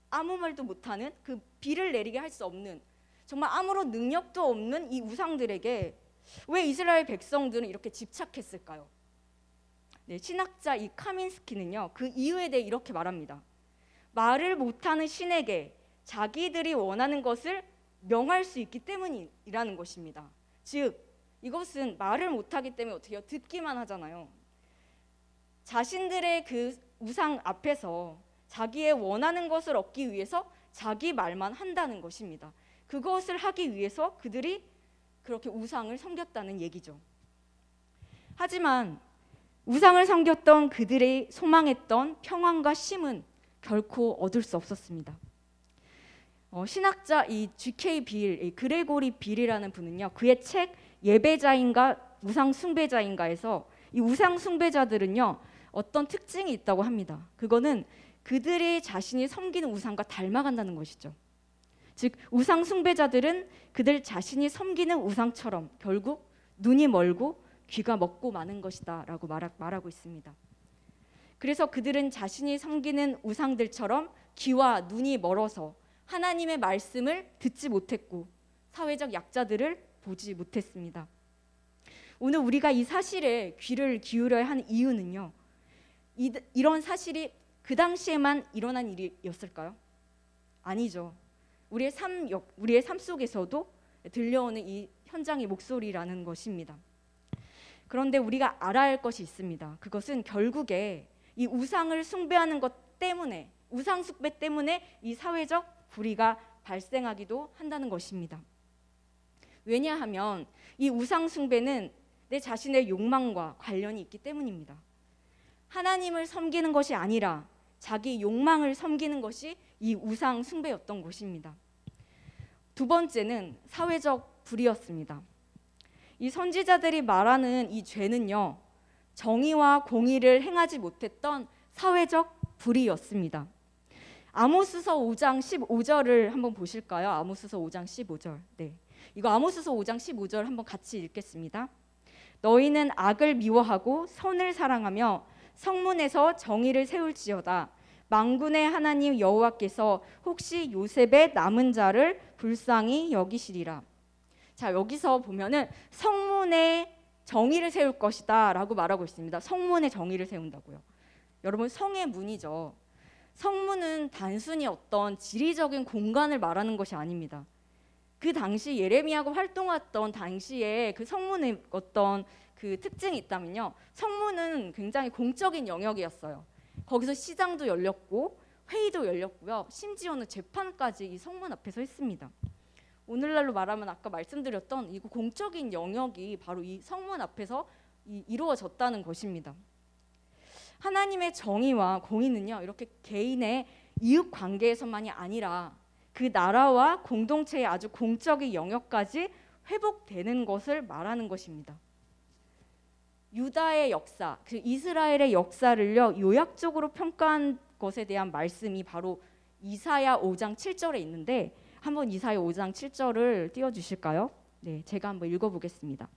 아무 말도 못하는 그 비를 내리게 할 수 없는, 정말 아무런 능력도 없는 이 우상들에게 왜 이스라엘 백성들은 이렇게 집착했을까요? 네, 신학자 이 카민스키는요, 그 이유에 대해 이렇게 말합니다. 말을 못하는 신에게 자기들이 원하는 것을 명할 수 있기 때문이라는 것입니다. 즉, 이것은 말을 못하기 때문에 어떻게 해요? 듣기만 하잖아요. 자신들의 그 우상 앞에서 자기의 원하는 것을 얻기 위해서 자기 말만 한다는 것입니다. 그것을 하기 위해서 그들이 그렇게 우상을 섬겼다는 얘기죠. 하지만 우상을 섬겼던 그들의 소망했던 평안과 쉼은 결코 얻을 수 없었습니다. 신학자 이 G.K. 빌, 그레고리 빌이라는 분은요, 그의 책 예배자인가 우상 숭배자인가에서 이 우상 숭배자들은요, 어떤 특징이 있다고 합니다. 그거는 그들이 자신이 섬기는 우상과 닮아간다는 것이죠. 즉, 우상 숭배자들은 그들 자신이 섬기는 우상처럼 결국 눈이 멀고 귀가 먹고 마는 것이다 라고 말하고 있습니다. 그래서 그들은 자신이 섬기는 우상들처럼 귀와 눈이 멀어서 하나님의 말씀을 듣지 못했고 사회적 약자들을 보지 못했습니다. 오늘 우리가 이 사실에 귀를 기울여야 하는 이유는요, 이런 사실이 그 당시에만 일어난 일이었을까요? 아니죠. 우리의 삶 속에서도 들려오는 이 현장의 목소리라는 것입니다. 그런데 우리가 알아야 할 것이 있습니다. 그것은 결국에 이 우상을 숭배하는 것 때문에, 우상 숭배 때문에 이 사회적 불의가 발생하기도 한다는 것입니다. 왜냐하면 이 우상 숭배는 내 자신의 욕망과 관련이 있기 때문입니다. 하나님을 섬기는 것이 아니라 자기 욕망을 섬기는 것이 이 우상 숭배였던 것입니다. 두 번째는 사회적 불의였습니다. 이 선지자들이 말하는 이 죄는요, 정의와 공의를 행하지 못했던 사회적 불의였습니다. 아모스서 5장 15절을 한번 보실까요? 아모스서 5장 15절. 네. 이거 아모스서 5장 15절 한번 같이 읽겠습니다. 너희는 악을 미워하고 선을 사랑하며 성문에서 정의를 세울지어다. 만군의 하나님 여호와께서 혹시 요셉의 남은 자를 불쌍히 여기시리라. 자, 여기서 보면은 성문에 정의를 세울 것이다 라고 말하고 있습니다. 성문에 정의를 세운다고요. 여러분, 성의 문이죠. 성문은 단순히 어떤 지리적인 공간을 말하는 것이 아닙니다. 그 당시 예레미야가 활동했던 당시에 그 성문의 어떤 그 특징이 있다면요, 성문은 굉장히 공적인 영역이었어요. 거기서 시장도 열렸고 회의도 열렸고요, 심지어는 재판까지 이 성문 앞에서 했습니다. 오늘날로 말하면 아까 말씀드렸던 이 공적인 영역이 바로 이 성문 앞에서 이루어졌다는 것입니다. 하나님의 정의와 공의는요, 이렇게 개인의 이웃 관계에서만이 아니라 그 나라와 공동체의 아주 공적인 영역까지 회복되는 것을 말하는 것입니다. 유다의 역사, 그 이스라엘의 역사를요, 요약적으로 평가한 것에 대한 말씀이 바로 이사야 5장 7절에 있는데, 한번 이사야 5장 7절을 띄워주실까요? 네, 제가 한번 읽어보겠습니다.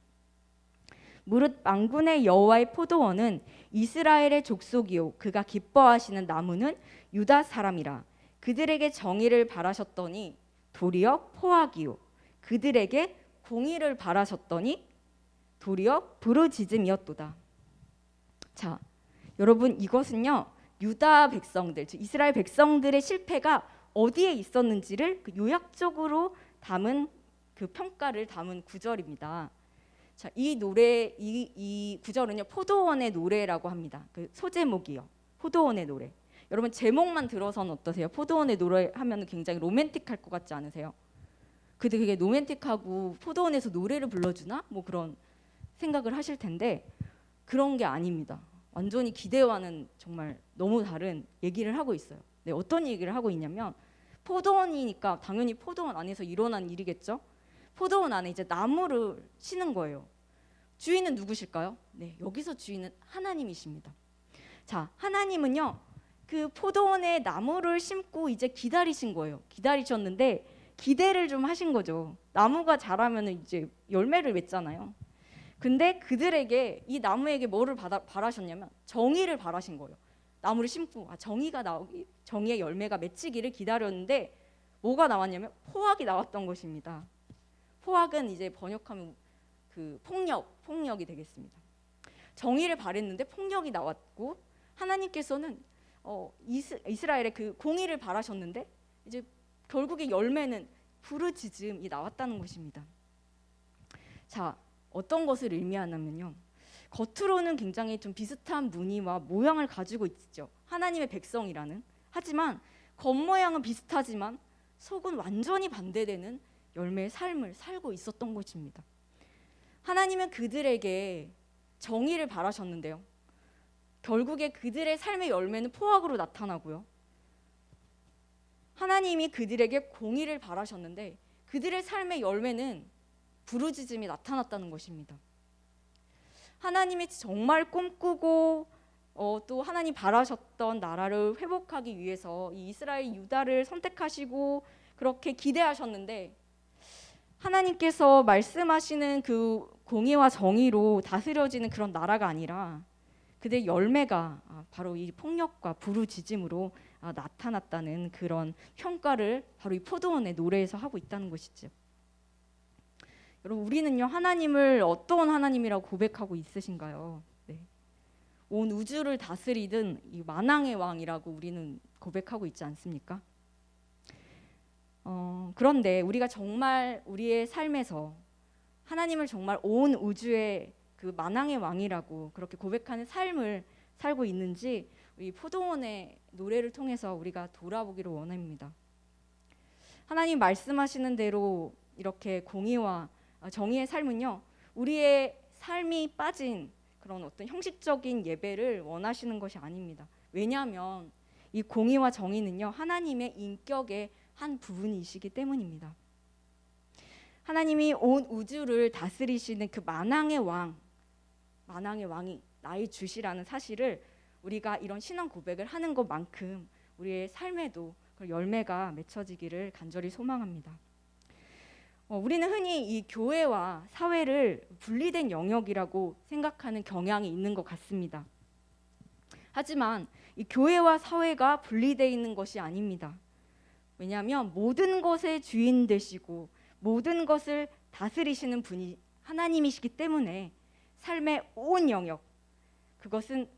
무릇 만군의 여호와의 포도원은 이스라엘의 족속이요 그가 기뻐하시는 나무는 유다 사람이라. 그들에게 정의를 바라셨더니 도리어 포악이요 그들에게 공의를 바라셨더니 도리어 부르짖음이었도다. 자, 여러분, 이것은요, 유다 백성들, 즉 이스라엘 백성들의 실패가 어디에 있었는지를 요약적으로 담은 그 평가를 담은 구절입니다. 자, 이 노래, 이 구절은요, 포도원의 노래라고 합니다. 그 소제목이요, 포도원의 노래. 여러분, 제목만 들어서는 어떠세요? 포도원의 노래 하면 굉장히 로맨틱할 것 같지 않으세요? 근데 그게 로맨틱하고 포도원에서 노래를 불러주나? 뭐 그런 생각을 하실 텐데 그런 게 아닙니다. 완전히 기대와는 정말 너무 다른 얘기를 하고 있어요. 네, 어떤 얘기를 하고 있냐면 포도원이니까 당연히 포도원 안에서 일어난 일이겠죠. 포도원 안에 이제 나무를 심는 거예요. 주인은 누구실까요? 네, 여기서 주인은 하나님이십니다. 자, 하나님은요, 그 포도원에 나무를 심고 이제 기다리신 거예요. 기다리셨는데 기대를 좀 하신 거죠. 나무가 자라면 이제 열매를 맺잖아요. 근데 그들에게 이 나무에게 뭐를 바라셨냐면 정의를 바라신 거예요. 나무를 심고 정의가 나오기, 정의의 열매가 맺히기를 기다렸는데 뭐가 나왔냐면 포악이 나왔던 것입니다. 포악은 이제 번역하면 그 폭력이 되겠습니다. 정의를 바랬는데 폭력이 나왔고 하나님께서는 이스라엘의 그 공의를 바라셨는데 이제 결국에 열매는 부르짖음이 나왔다는 것입니다. 자, 어떤 것을 의미하냐면요. 겉으로는 굉장히 좀 비슷한 무늬와 모양을 가지고 있죠. 하나님의 백성이라는. 하지만 겉모양은 비슷하지만 속은 완전히 반대되는 열매의 삶을 살고 있었던 것입니다. 하나님은 그들에게 정의를 바라셨는데요. 결국에 그들의 삶의 열매는 포악으로 나타나고요. 하나님이 그들에게 공의를 바라셨는데 그들의 삶의 열매는 부르짖음이 나타났다는 것입니다. 하나님이 정말 꿈꾸고 또 하나님 바라셨던 나라를 회복하기 위해서 이 이스라엘 유다를 선택하시고 그렇게 기대하셨는데 하나님께서 말씀하시는 그 공의와 정의로 다스려지는 그런 나라가 아니라 그들의 열매가 바로 이 폭력과 부르짖음으로 나타났다는 그런 평가를 바로 이 포도원의 노래에서 하고 있다는 것이죠. 여러분, 우리는요, 하나님을 어떤 하나님이라고 고백하고 있으신가요? 네. 온 우주를 다스리던 이 만왕의 왕이라고 우리는 고백하고 있지 않습니까? 그런데 우리가 정말 우리의 삶에서 하나님을 정말 온 우주의 그 만왕의 왕이라고 그렇게 고백하는 삶을 살고 있는지 이 포도원의 노래를 통해서 우리가 돌아보기를 원합니다. 하나님 말씀하시는 대로 이렇게 공의와 정의의 삶은요, 우리의 삶이 빠진 그런 어떤 형식적인 예배를 원하시는 것이 아닙니다. 왜냐하면 이 공의와 정의는요, 하나님의 인격의 한 부분이시기 때문입니다. 하나님이 온 우주를 다스리시는 그 만왕의 왕이 나의 주시라는 사실을 우리가 이런 신앙 고백을 하는 것만큼 우리의 삶에도 그 열매가 맺혀지기를 간절히 소망합니다. 우리는 흔히 이 교회와 사회를 분리된 영역이라고 생각하는 경향이 있는 것 같습니다. 하지만 이 교회와 사회가 분리되어 있는 것이 아닙니다. 왜냐하면 모든 것의 주인 되시고 모든 것을 다스리시는 분이 하나님이시기 때문에 삶의 온 영역, 그것은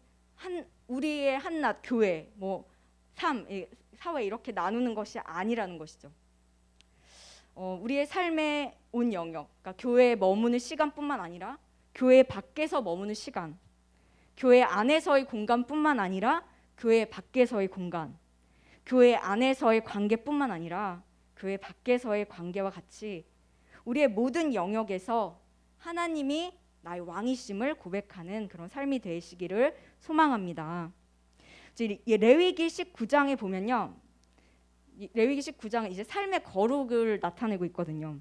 우리의 한낱 교회, 삶, 사회 이렇게 나누는 것이 아니라는 것이죠. 우리의 삶의 온 영역, 그러니까 교회에 머무는 시간뿐만 아니라 교회 밖에서 머무는 시간, 교회 안에서의 공간뿐만 아니라 교회 밖에서의 공간, 교회 안에서의 관계뿐만 아니라 교회 밖에서의 관계와 같이 우리의 모든 영역에서 하나님이 나의 왕이심을 고백하는 그런 삶이 되시기를 소망합니다. 레위기 19장에 보면요, 레위기 19장은 이제 삶의 거룩을 나타내고 있거든요.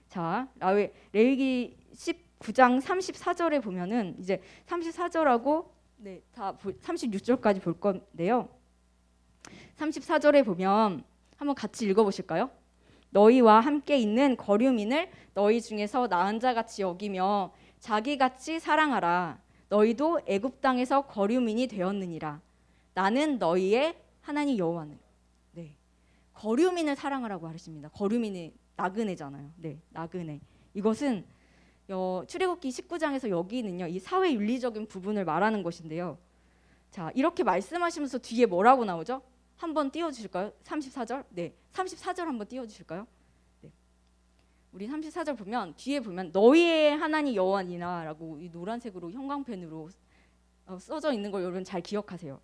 자, 레위기 19장 34절에 보면은 이제 34절하고 다 36절까지 볼 건데요. 34절에 보면 한번 같이 읽어보실까요? 너희와 함께 있는 거류민을 너희 중에서 나은 자같이 여기며 자기같이 사랑하라. 너희도 애굽 땅에서 거류민이 되었느니라. 나는 너희의 하나님 여호와는. 네, 거류민을 사랑하라고 하십니다. 거류민이 나그네잖아요. 네, 나그네. 이것은 출애굽기 19장에서 여기는요, 이 사회 윤리적인 부분을 말하는 것인데요. 자, 이렇게 말씀하시면서 뒤에 뭐라고 나오죠? 한번 띄워주실까요? 34절? 네, 34절 한번 띄워주실까요? 네. 우리 34절 보면 뒤에 보면 너희의 하나님 여호와니나라고 이 노란색으로 형광펜으로 써져 있는 걸 여러분 잘 기억하세요.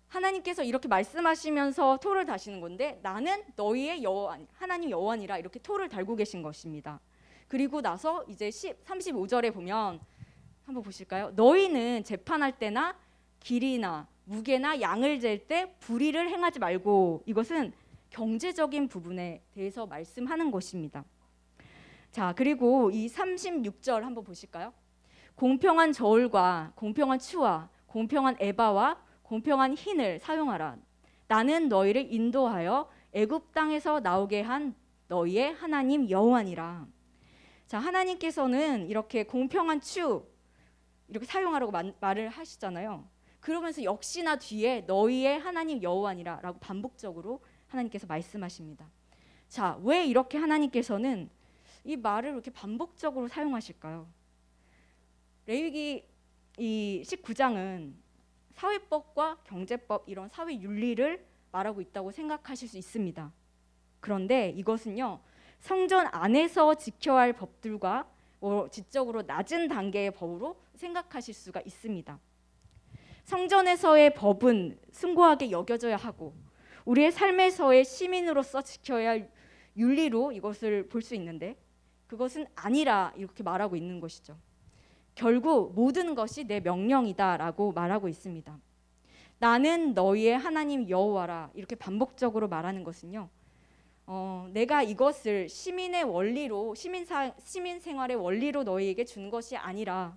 하나님께서 이렇게 말씀하시면서 토를 다시는 건데 나는 너희의 여호와 하나님 여호와니라 이렇게 토를 달고 계신 것입니다. 그리고 나서 이제 35절에 보면 한번 보실까요? 너희는 재판할 때나 길이나 무게나 양을 잴 때 불의를 행하지 말고, 이것은 경제적인 부분에 대해서 말씀하는 것입니다. 자, 그리고 이 36절 한번 보실까요? 공평한 저울과 공평한 추와 공평한 에바와 공평한 흰을 사용하라. 나는 너희를 인도하여 애굽 땅에서 나오게 한 너희의 하나님 여호와니라. 자, 하나님께서는 이렇게 공평한 추 이렇게 사용하라고 말을 하시잖아요. 그러면서 역시나 뒤에 너희의 하나님 여호와니라 라고 반복적으로 하나님께서 말씀하십니다. 자, 왜 이렇게 하나님께서는 이 말을 이렇게 반복적으로 사용하실까요? 레위기 이 19장은 사회법과 경제법 이런 사회 윤리를 말하고 있다고 생각하실 수 있습니다. 그런데 이것은요, 성전 안에서 지켜야 할 법들과 지적으로 낮은 단계의 법으로 생각하실 수가 있습니다. 성전에서의 법은 숭고하게 여겨져야 하고 우리의 삶에서의 시민으로서 지켜야 할 윤리로 이것을 볼 수 있는데 그것은 아니라 이렇게 말하고 있는 것이죠. 결국 모든 것이 내 명령이다라고 말하고 있습니다. 나는 너희의 하나님 여호와라 이렇게 반복적으로 말하는 것은요, 내가 이것을 시민의 원리로 시민 생활의 원리로 너희에게 준 것이 아니라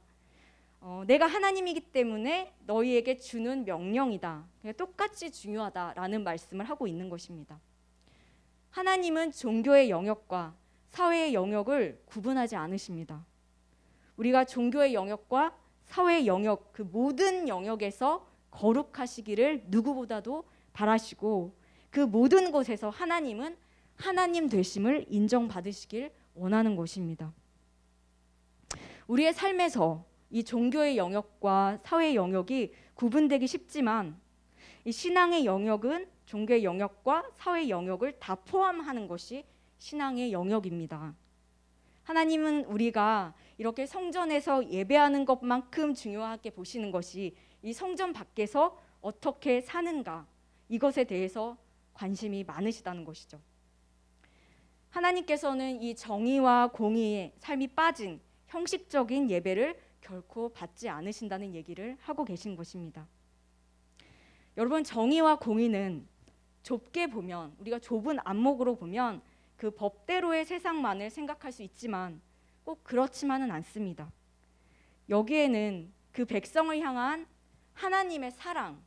내가 하나님이기 때문에 너희에게 주는 명령이다. 똑같이 중요하다라는 말씀을 하고 있는 것입니다. 하나님은 종교의 영역과 사회의 영역을 구분하지 않으십니다. 우리가 종교의 영역과 사회의 영역, 그 모든 영역에서 거룩하시기를 누구보다도 바라시고 그 모든 곳에서 하나님은 하나님 되심을 인정받으시길 원하는 것입니다. 우리의 삶에서 이 종교의 영역과 사회의 영역이 구분되기 쉽지만 이 신앙의 영역은 종교의 영역과 사회의 영역을 다 포함하는 것이 신앙의 영역입니다. 하나님은 우리가 이렇게 성전에서 예배하는 것만큼 중요하게 보시는 것이 이 성전 밖에서 어떻게 사는가, 이것에 대해서 관심이 많으시다는 것이죠. 하나님께서는 이 정의와 공의의 삶이 빠진 형식적인 예배를 결코 받지 않으신다는 얘기를 하고 계신 것입니다. 여러분, 정의와 공의는 좁게 보면, 우리가 좁은 안목으로 보면 그 법대로의 세상만을 생각할 수 있지만 꼭 그렇지만은 않습니다. 여기에는 그 백성을 향한 하나님의 사랑,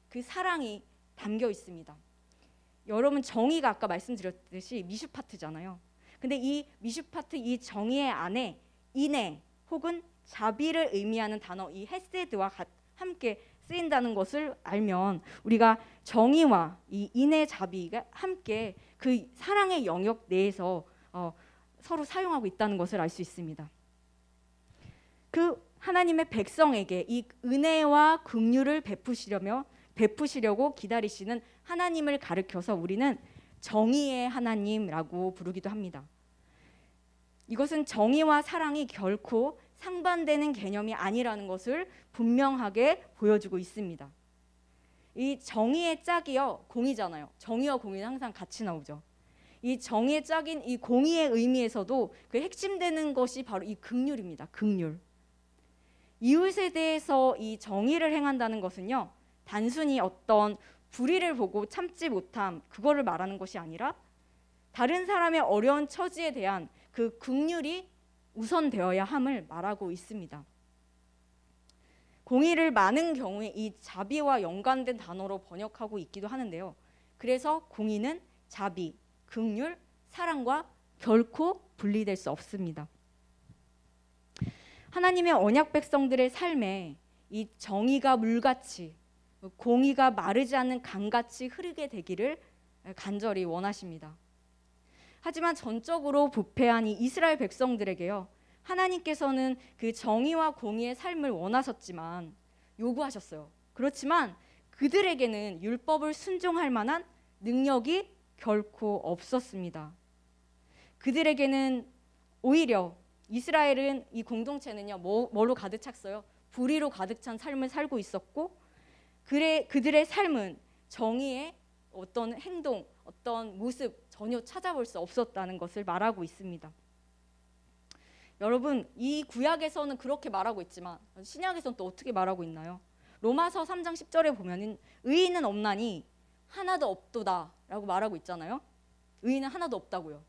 그 사랑이 담겨 있습니다. 여러분, 정의가 아까 말씀드렸듯이 미슈파트잖아요. 근데 이 미슈파트, 이 정의의 안에 인애 혹은 자비를 의미하는 단어 이 헤세드와 함께 쓰인다는 것을 알면 우리가 정의와 이 인애 자비가 함께 그 사랑의 영역 내에서 서로 사용하고 있다는 것을 알 수 있습니다. 그 하나님의 백성에게 이 은혜와 긍휼을 베푸시려고 기다리시는 하나님을 가리켜서 우리는 정의의 하나님이라고 부르기도 합니다. 이것은 정의와 사랑이 결코 상반되는 개념이 아니라는 것을 분명하게 보여주고 있습니다. 이 정의의 짝이요, 공이잖아요. 정의와 공의는 항상 같이 나오죠. 이 정의의 짝인 이 공의의 의미에서도 그 핵심되는 것이 바로 이 긍휼입니다. 긍휼. 이웃에 대해서 이 정의를 행한다는 것은요, 단순히 어떤 불의를 보고 참지 못함 그거를 말하는 것이 아니라 다른 사람의 어려운 처지에 대한 그 긍휼이 우선되어야 함을 말하고 있습니다. 공의를 많은 경우에 이 자비와 연관된 단어로 번역하고 있기도 하는데요. 그래서 공의는 자비, 긍휼, 사랑과 결코 분리될 수 없습니다. 하나님의 언약 백성들의 삶에 이 정의가 물같이, 공의가 마르지 않는 강같이 흐르게 되기를 간절히 원하십니다. 하지만 전적으로 부패한 이 이스라엘 백성들에게요, 하나님께서는 그 정의와 공의의 삶을 원하셨지만 요구하셨어요. 그렇지만 그들에게는 율법을 순종할 만한 능력이 결코 없었습니다. 그들에게는 오히려 이 공동체는요, 뭐로 가득 찼어요? 불의로 가득 찬 삶을 살고 있었고 그들의 삶은 정의의 어떤 행동, 어떤 모습 전혀 찾아볼 수 없었다는 것을 말하고 있습니다. 여러분, 이 구약에서는 그렇게 말하고 있지만 신약에서는 또 어떻게 말하고 있나요? 로마서 3장 10절에 보면은 의인은 없나니 하나도 없도다라고 말하고 있잖아요. 의인은 하나도 없다고요.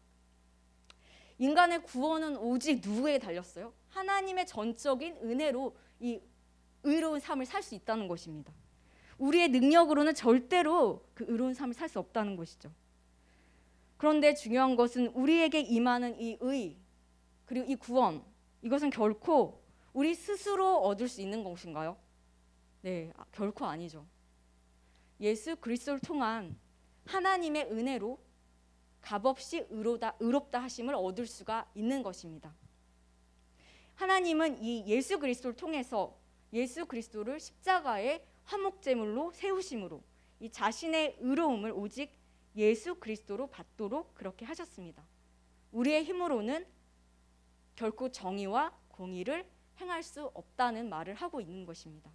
인간의 구원은 오직 누구에 달렸어요? 하나님의 전적인 은혜로 이 의로운 삶을 살 수 있다는 것입니다. 우리의 능력으로는 절대로 그 의로운 삶을 살 수 없다는 것이죠. 그런데 중요한 것은 우리에게 임하는 이 의, 그리고 이 구원, 이것은 결코 우리 스스로 얻을 수 있는 것인가요? 네, 결코 아니죠. 예수 그리스도를 통한 하나님의 은혜로 값없이 의롭다 하심을 얻을 수가 있는 것입니다. 하나님은 이 예수 그리스도를 통해서 예수 그리스도를 십자가의 화목제물로 세우심으로 이 자신의 의로움을 오직 예수 그리스도로 받도록 그렇게 하셨습니다. 우리의 힘으로는 결코 정의와 공의를 행할 수 없다는 말을 하고 있는 것입니다.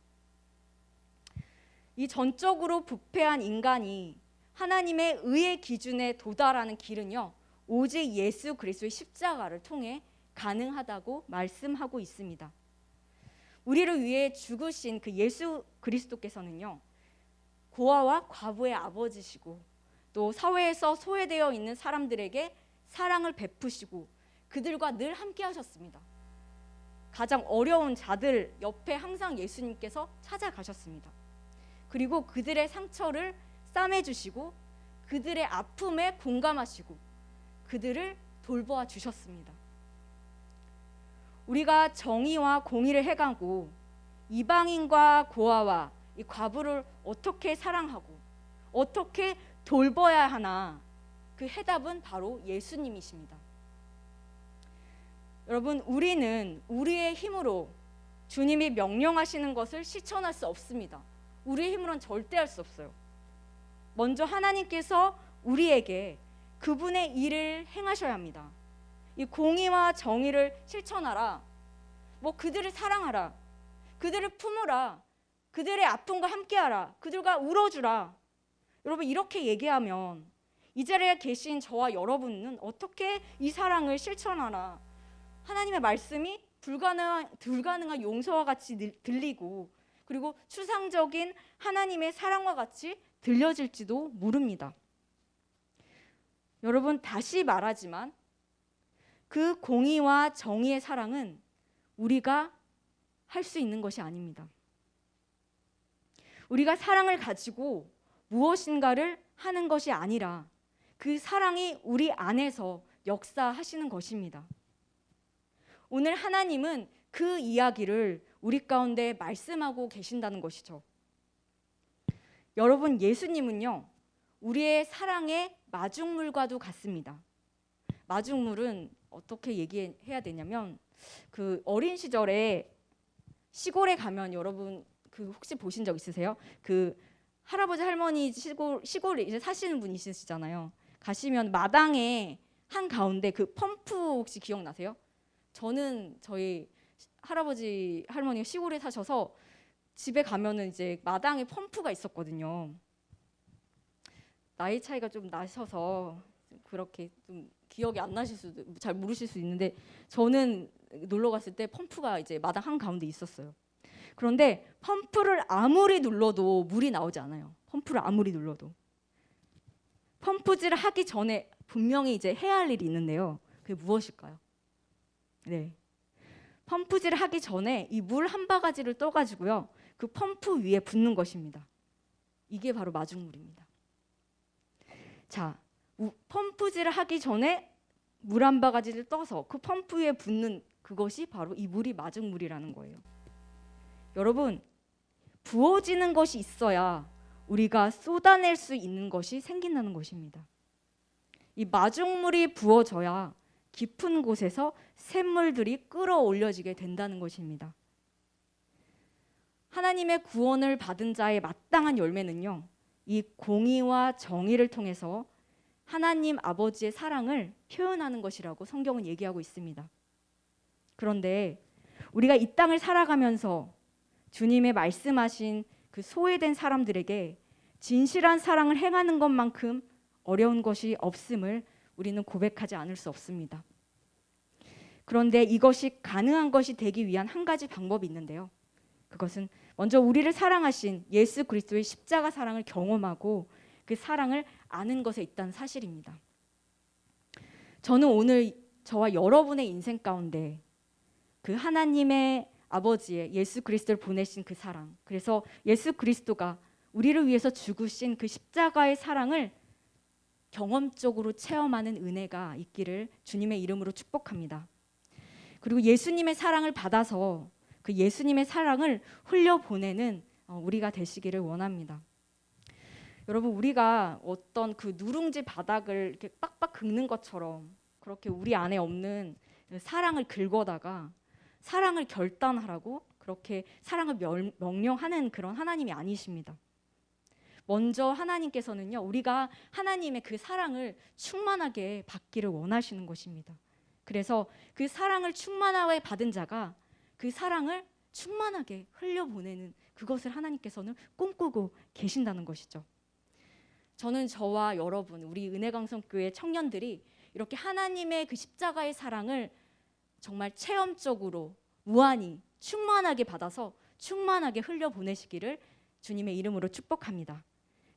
이 전적으로 부패한 인간이 하나님의 의의 기준에 도달하는 길은요, 오직 예수 그리스도의 십자가를 통해 가능하다고 말씀하고 있습니다. 우리를 위해 죽으신 그 예수 그리스도께서는요, 고아와 과부의 아버지시고 또 사회에서 소외되어 있는 사람들에게 사랑을 베푸시고 그들과 늘 함께 하셨습니다. 가장 어려운 자들 옆에 항상 예수님께서 찾아가셨습니다. 그리고 그들의 상처를 싸매주시고 그들의 아픔에 공감하시고 그들을 돌보아 주셨습니다. 우리가 정의와 공의를 해가고 이방인과 고아와 이 과부를 어떻게 사랑하고 어떻게 돌봐야 하나, 그 해답은 바로 예수님이십니다. 여러분, 우리는 우리의 힘으로 주님이 명령하시는 것을 실천할 수 없습니다. 우리의 힘으로는 절대 할 수 없어요. 먼저 하나님께서 우리에게 그분의 일을 행하셔야 합니다. 이 공의와 정의를 실천하라, 뭐 그들을 사랑하라, 그들을 품으라, 그들의 아픔과 함께하라, 그들과 울어주라. 여러분, 이렇게 얘기하면 이 자리에 계신 저와 여러분은 어떻게 이 사랑을 실천하나, 하나님의 말씀이 불가능한 용서와 같이 들리고 그리고 추상적인 하나님의 사랑과 같이 들려질지도 모릅니다. 여러분, 다시 말하지만 그 공의와 정의의 사랑은 우리가 할 수 있는 것이 아닙니다. 우리가 사랑을 가지고 무엇인가를 하는 것이 아니라 그 사랑이 우리 안에서 역사하시는 것입니다. 오늘 하나님은 그 이야기를 우리 가운데 말씀하고 계신다는 것이죠. 여러분, 예수님은요, 우리의 사랑의 마중물과도 같습니다. 마중물은 어떻게 얘기해야 되냐면, 그 어린 시절에 시골에 가면 여러분 그 혹시 보신 적 있으세요? 그 할아버지 할머니 시골에 이제 사시는 분 있으시잖아요. 가시면 마당에 한 가운데 그 펌프 혹시 기억나세요? 저는 저희 할아버지 할머니가 시골에 사셔서 집에 가면은 이제 마당에 펌프가 있었거든요. 나이 차이가 좀 나셔서 그렇게 좀 기억이 안 나실 수도, 잘 모르실 수 있는데, 저는 놀러 갔을 때 펌프가 이제 마당 한 가운데 있었어요. 그런데 펌프를 아무리 눌러도 물이 나오지 않아요. 펌프를 아무리 눌러도. 펌프질을 하기 전에 분명히 이제 해야 할 일이 있는데요. 그게 무엇일까요? 네. 펌프질을 하기 전에 이 물 한 바가지를 떠가지고요, 그 펌프 위에 붓는 것입니다. 이게 바로 마중물입니다. 자, 펌프질을 하기 전에 물 한 바가지를 떠서 그 펌프 위에 붓는 그것이 바로 이 물이 마중물이라는 거예요. 여러분, 부어지는 것이 있어야 우리가 쏟아낼 수 있는 것이 생긴다는 것입니다. 이 마중물이 부어져야 깊은 곳에서 샘물들이 끌어올려지게 된다는 것입니다. 하나님의 구원을 받은 자의 마땅한 열매는요, 이 공의와 정의를 통해서 하나님 아버지의 사랑을 표현하는 것이라고 성경은 얘기하고 있습니다. 그런데 우리가 이 땅을 살아가면서 주님의 말씀하신 그 소외된 사람들에게 진실한 사랑을 행하는 것만큼 어려운 것이 없음을 우리는 고백하지 않을 수 없습니다. 그런데 이것이 가능한 것이 되기 위한 한 가지 방법이 있는데요. 그것은 먼저 우리를 사랑하신 예수 그리스도의 십자가 사랑을 경험하고 그 사랑을 아는 것에 있다는 사실입니다. 저는 오늘 저와 여러분의 인생 가운데 그 하나님의 아버지의 예수 그리스도를 보내신 그 사랑, 그래서 예수 그리스도가 우리를 위해서 죽으신 그 십자가의 사랑을 경험적으로 체험하는 은혜가 있기를 주님의 이름으로 축복합니다. 그리고 예수님의 사랑을 받아서 그 예수님의 사랑을 흘려보내는 우리가 되시기를 원합니다. 여러분, 우리가 어떤 그 누룽지 바닥을 이렇게 빡빡 긁는 것처럼 그렇게 우리 안에 없는 사랑을 긁어다가 사랑을 결단하라고 그렇게 사랑을 명령하는 그런 하나님이 아니십니다. 먼저 하나님께서는요, 우리가 하나님의 그 사랑을 충만하게 받기를 원하시는 것입니다. 그래서 그 사랑을 충만하게 받은 자가 그 사랑을 충만하게 흘려보내는 그것을 하나님께서는 꿈꾸고 계신다는 것이죠. 저는 저와 여러분, 우리 은혜강성교회 청년들이 이렇게 하나님의 그 십자가의 사랑을 정말 체험적으로 무한히 충만하게 받아서 충만하게 흘려보내시기를 주님의 이름으로 축복합니다.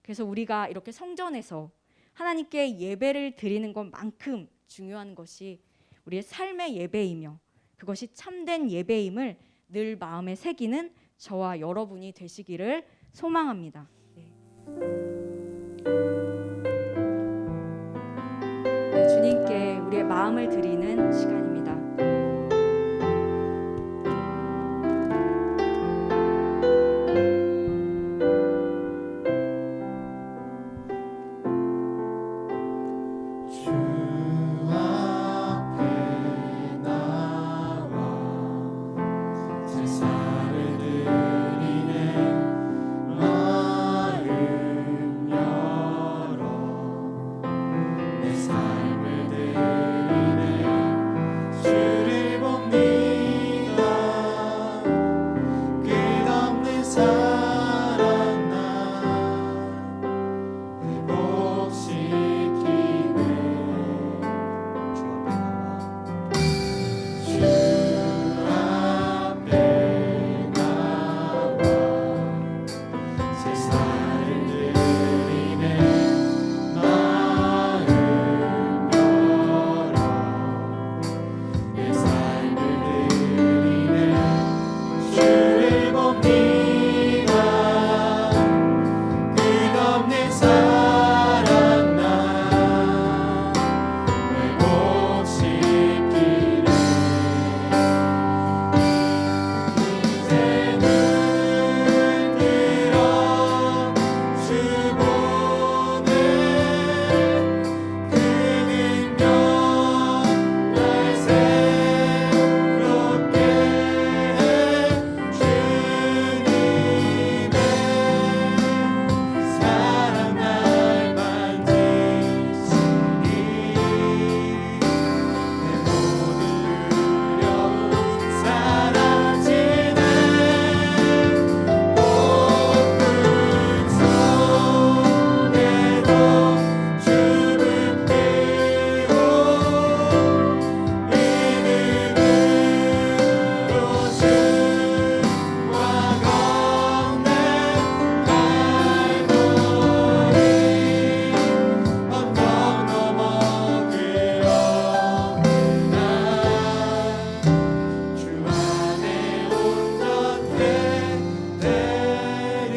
그래서 우리가 이렇게 성전에서 하나님께 예배를 드리는 것만큼 중요한 것이 우리의 삶의 예배이며 그것이 참된 예배임을 늘 마음에 새기는 저와 여러분이 되시기를 소망합니다. 주님께 우리의 마음을 드리는 시간입니다. 주 앞에 나와 제사를 드리네 마음 열어 내 삶을 드리네 주를 봅니다 끝없는 사랑 나 회복시키네 주 앞에 나와 제사를 드리네 마음 열어 내 삶을 드리네 주를 봅니다 끝없는 사랑 나 회복시키네 이제 눈 들어 주 보네 그 능력 날 새롭게 해 주님의 사랑 날 만지시니 내 모든 두려움 사라지네 높은 손에도 주를 띄워 믿음으로 주와 걷네 갈보리 언덕 넘어 그 어느 날주 안에 온전해 되리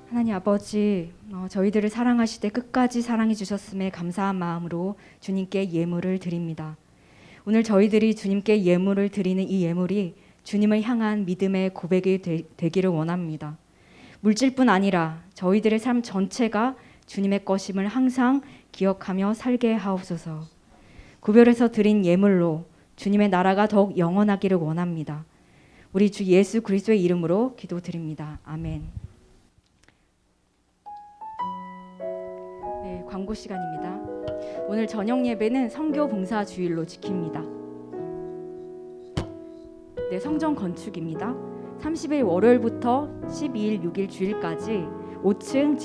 하나님 아버지, 저희들을 사랑하시되 끝까지 사랑해 주셨음에 감사한 마음으로 주님께 예물을 드립니다. 오늘 저희들이 주님께 예물을 드리는 이 예물이 주님을 향한 믿음의 고백이 되기를 원합니다. 물질뿐 아니라 저희들의 삶 전체가 주님의 것임을 항상 기억하며 살게 하옵소서. 구별해서 드린 예물로 주님의 나라가 더욱 영원하기를 원합니다. 우리 주 예수 그리스도의 이름으로 기도드립니다. 아멘. 네, 광고 시간입니다. 오늘 저녁 예배는 선교 봉사 주일로 지킵니다. 네, 성전 건축입니다. 30일 월요일부터 12일 6일 주일까지 5층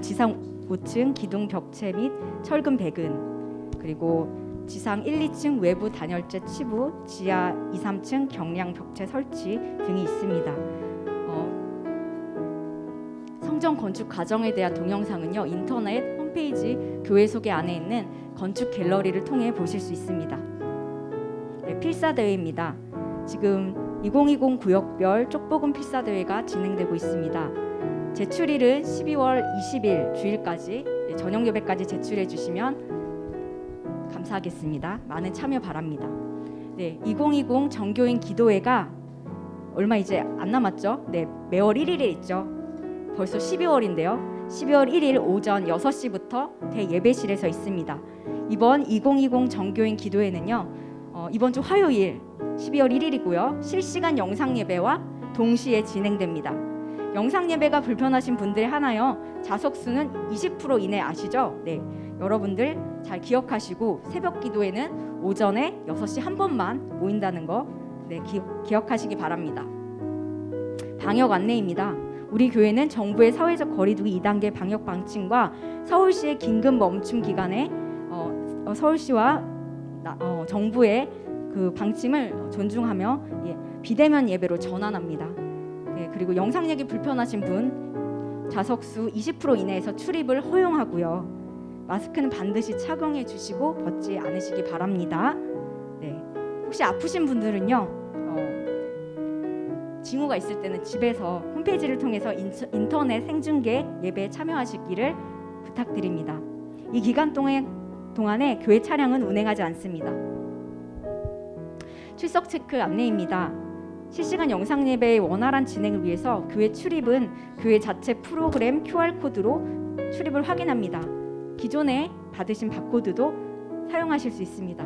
지상 5층 기둥 벽체 및 철근 배근, 그리고 지상 1, 2층 외부 단열재 치부, 지하 2, 3층 경량 벽체 설치 등이 있습니다. 성전 건축 과정에 대한 동영상은요, 인터넷 홈페이지 교회 소개 안에 있는 건축 갤러리를 통해 보실 수 있습니다. 네, 필사대회입니다. 지금 2020 구역별 쪽복음 필사대회가 진행되고 있습니다. 제출일은 12월 20일 주일까지, 저녁 예배까지 제출해 주시면 감사하겠습니다. 많은 참여 바랍니다. 네, 2020 정교인 기도회가 얼마 이제 안 남았죠? 네, 매월 1일에 있죠. 벌써 12월인데요. 12월 1일 오전 6시부터 대예배실에서 있습니다. 이번 2020 정교인 기도회는요, 이번 주 화요일 12월 1일이고요. 실시간 영상 예배와 동시에 진행됩니다. 영상 예배가 불편하신 분들 하나요, 좌석수는 20% 이내 아시죠? 네, 여러분들 잘 기억하시고 새벽 기도회는 오전에 6시 한 번만 모인다는 거, 네, 기억하시기 바랍니다. 방역 안내입니다. 우리 교회는 정부의 사회적 거리두기 2단계 방역 방침과 서울시의 긴급 멈춤 기간에 서울시와 정부의 그 방침을 존중하며 비대면 예배로 전환합니다. 네, 그리고 영상 얘기 불편하신 분 좌석수 20% 이내에서 출입을 허용하고요. 마스크는 반드시 착용해 주시고 벗지 않으시기 바랍니다. 네, 혹시 아프신 분들은요, 징후가 있을 때는 집에서 홈페이지를 통해서 인터넷 생중계 예배에 참여하시기를 부탁드립니다. 이 기간 동안에 교회 차량은 운행하지 않습니다. 출석 체크 안내입니다. 실시간 영상 예배의 원활한 진행을 위해서 교회 출입은 교회 자체 프로그램 QR코드로 출입을 확인합니다. 기존에 받으신 바코드도 사용하실 수 있습니다.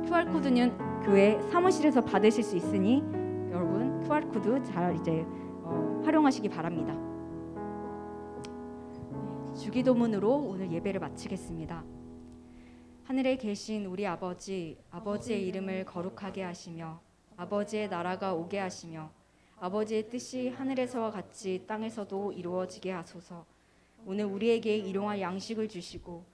QR코드는 교회 사무실에서 받으실 수 있으니 여러분 QR코드 잘 활용하시기 바랍니다. 주기도문으로 오늘 예배를 마치겠습니다. 하늘에 계신 우리 아버지, 아버지의 이름을 거룩하게 하시며 아버지의 나라가 오게 하시며 아버지의 뜻이 하늘에서와 같이 땅에서도 이루어지게 하소서. 오늘 우리에게 일용할 양식을 주시고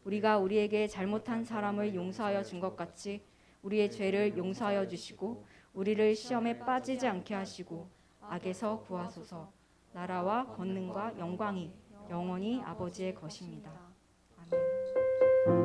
우리가 우리에게 잘못한 사람을 용서하여 준 것 같이 우리의 죄를 용서하여 주시고 우리를 시험에 빠지지 않게 하시고 악에서 구하소서. 나라와 권능과 영광이 영원히 아버지의 것입니다. 아멘.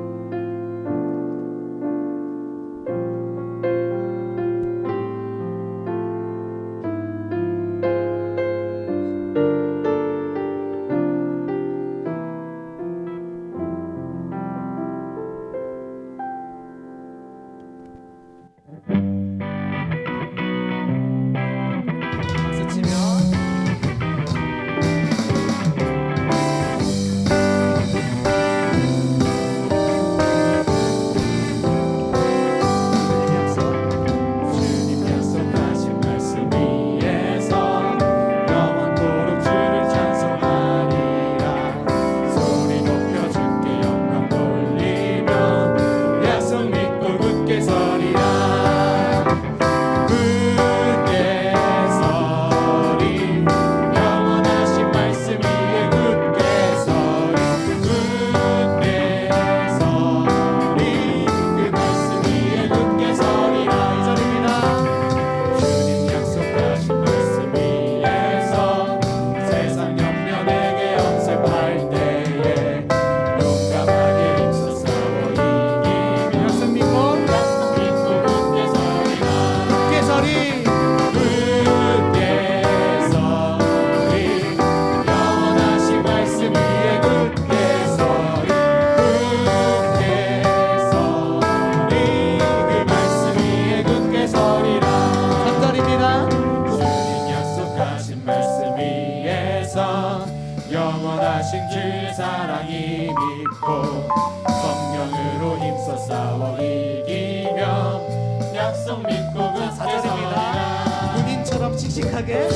영원하신 주의 사랑이 믿고 성령으로 힘써 싸워 이기며 약속 믿고 그 사절입니다. 군인처럼 씩씩하게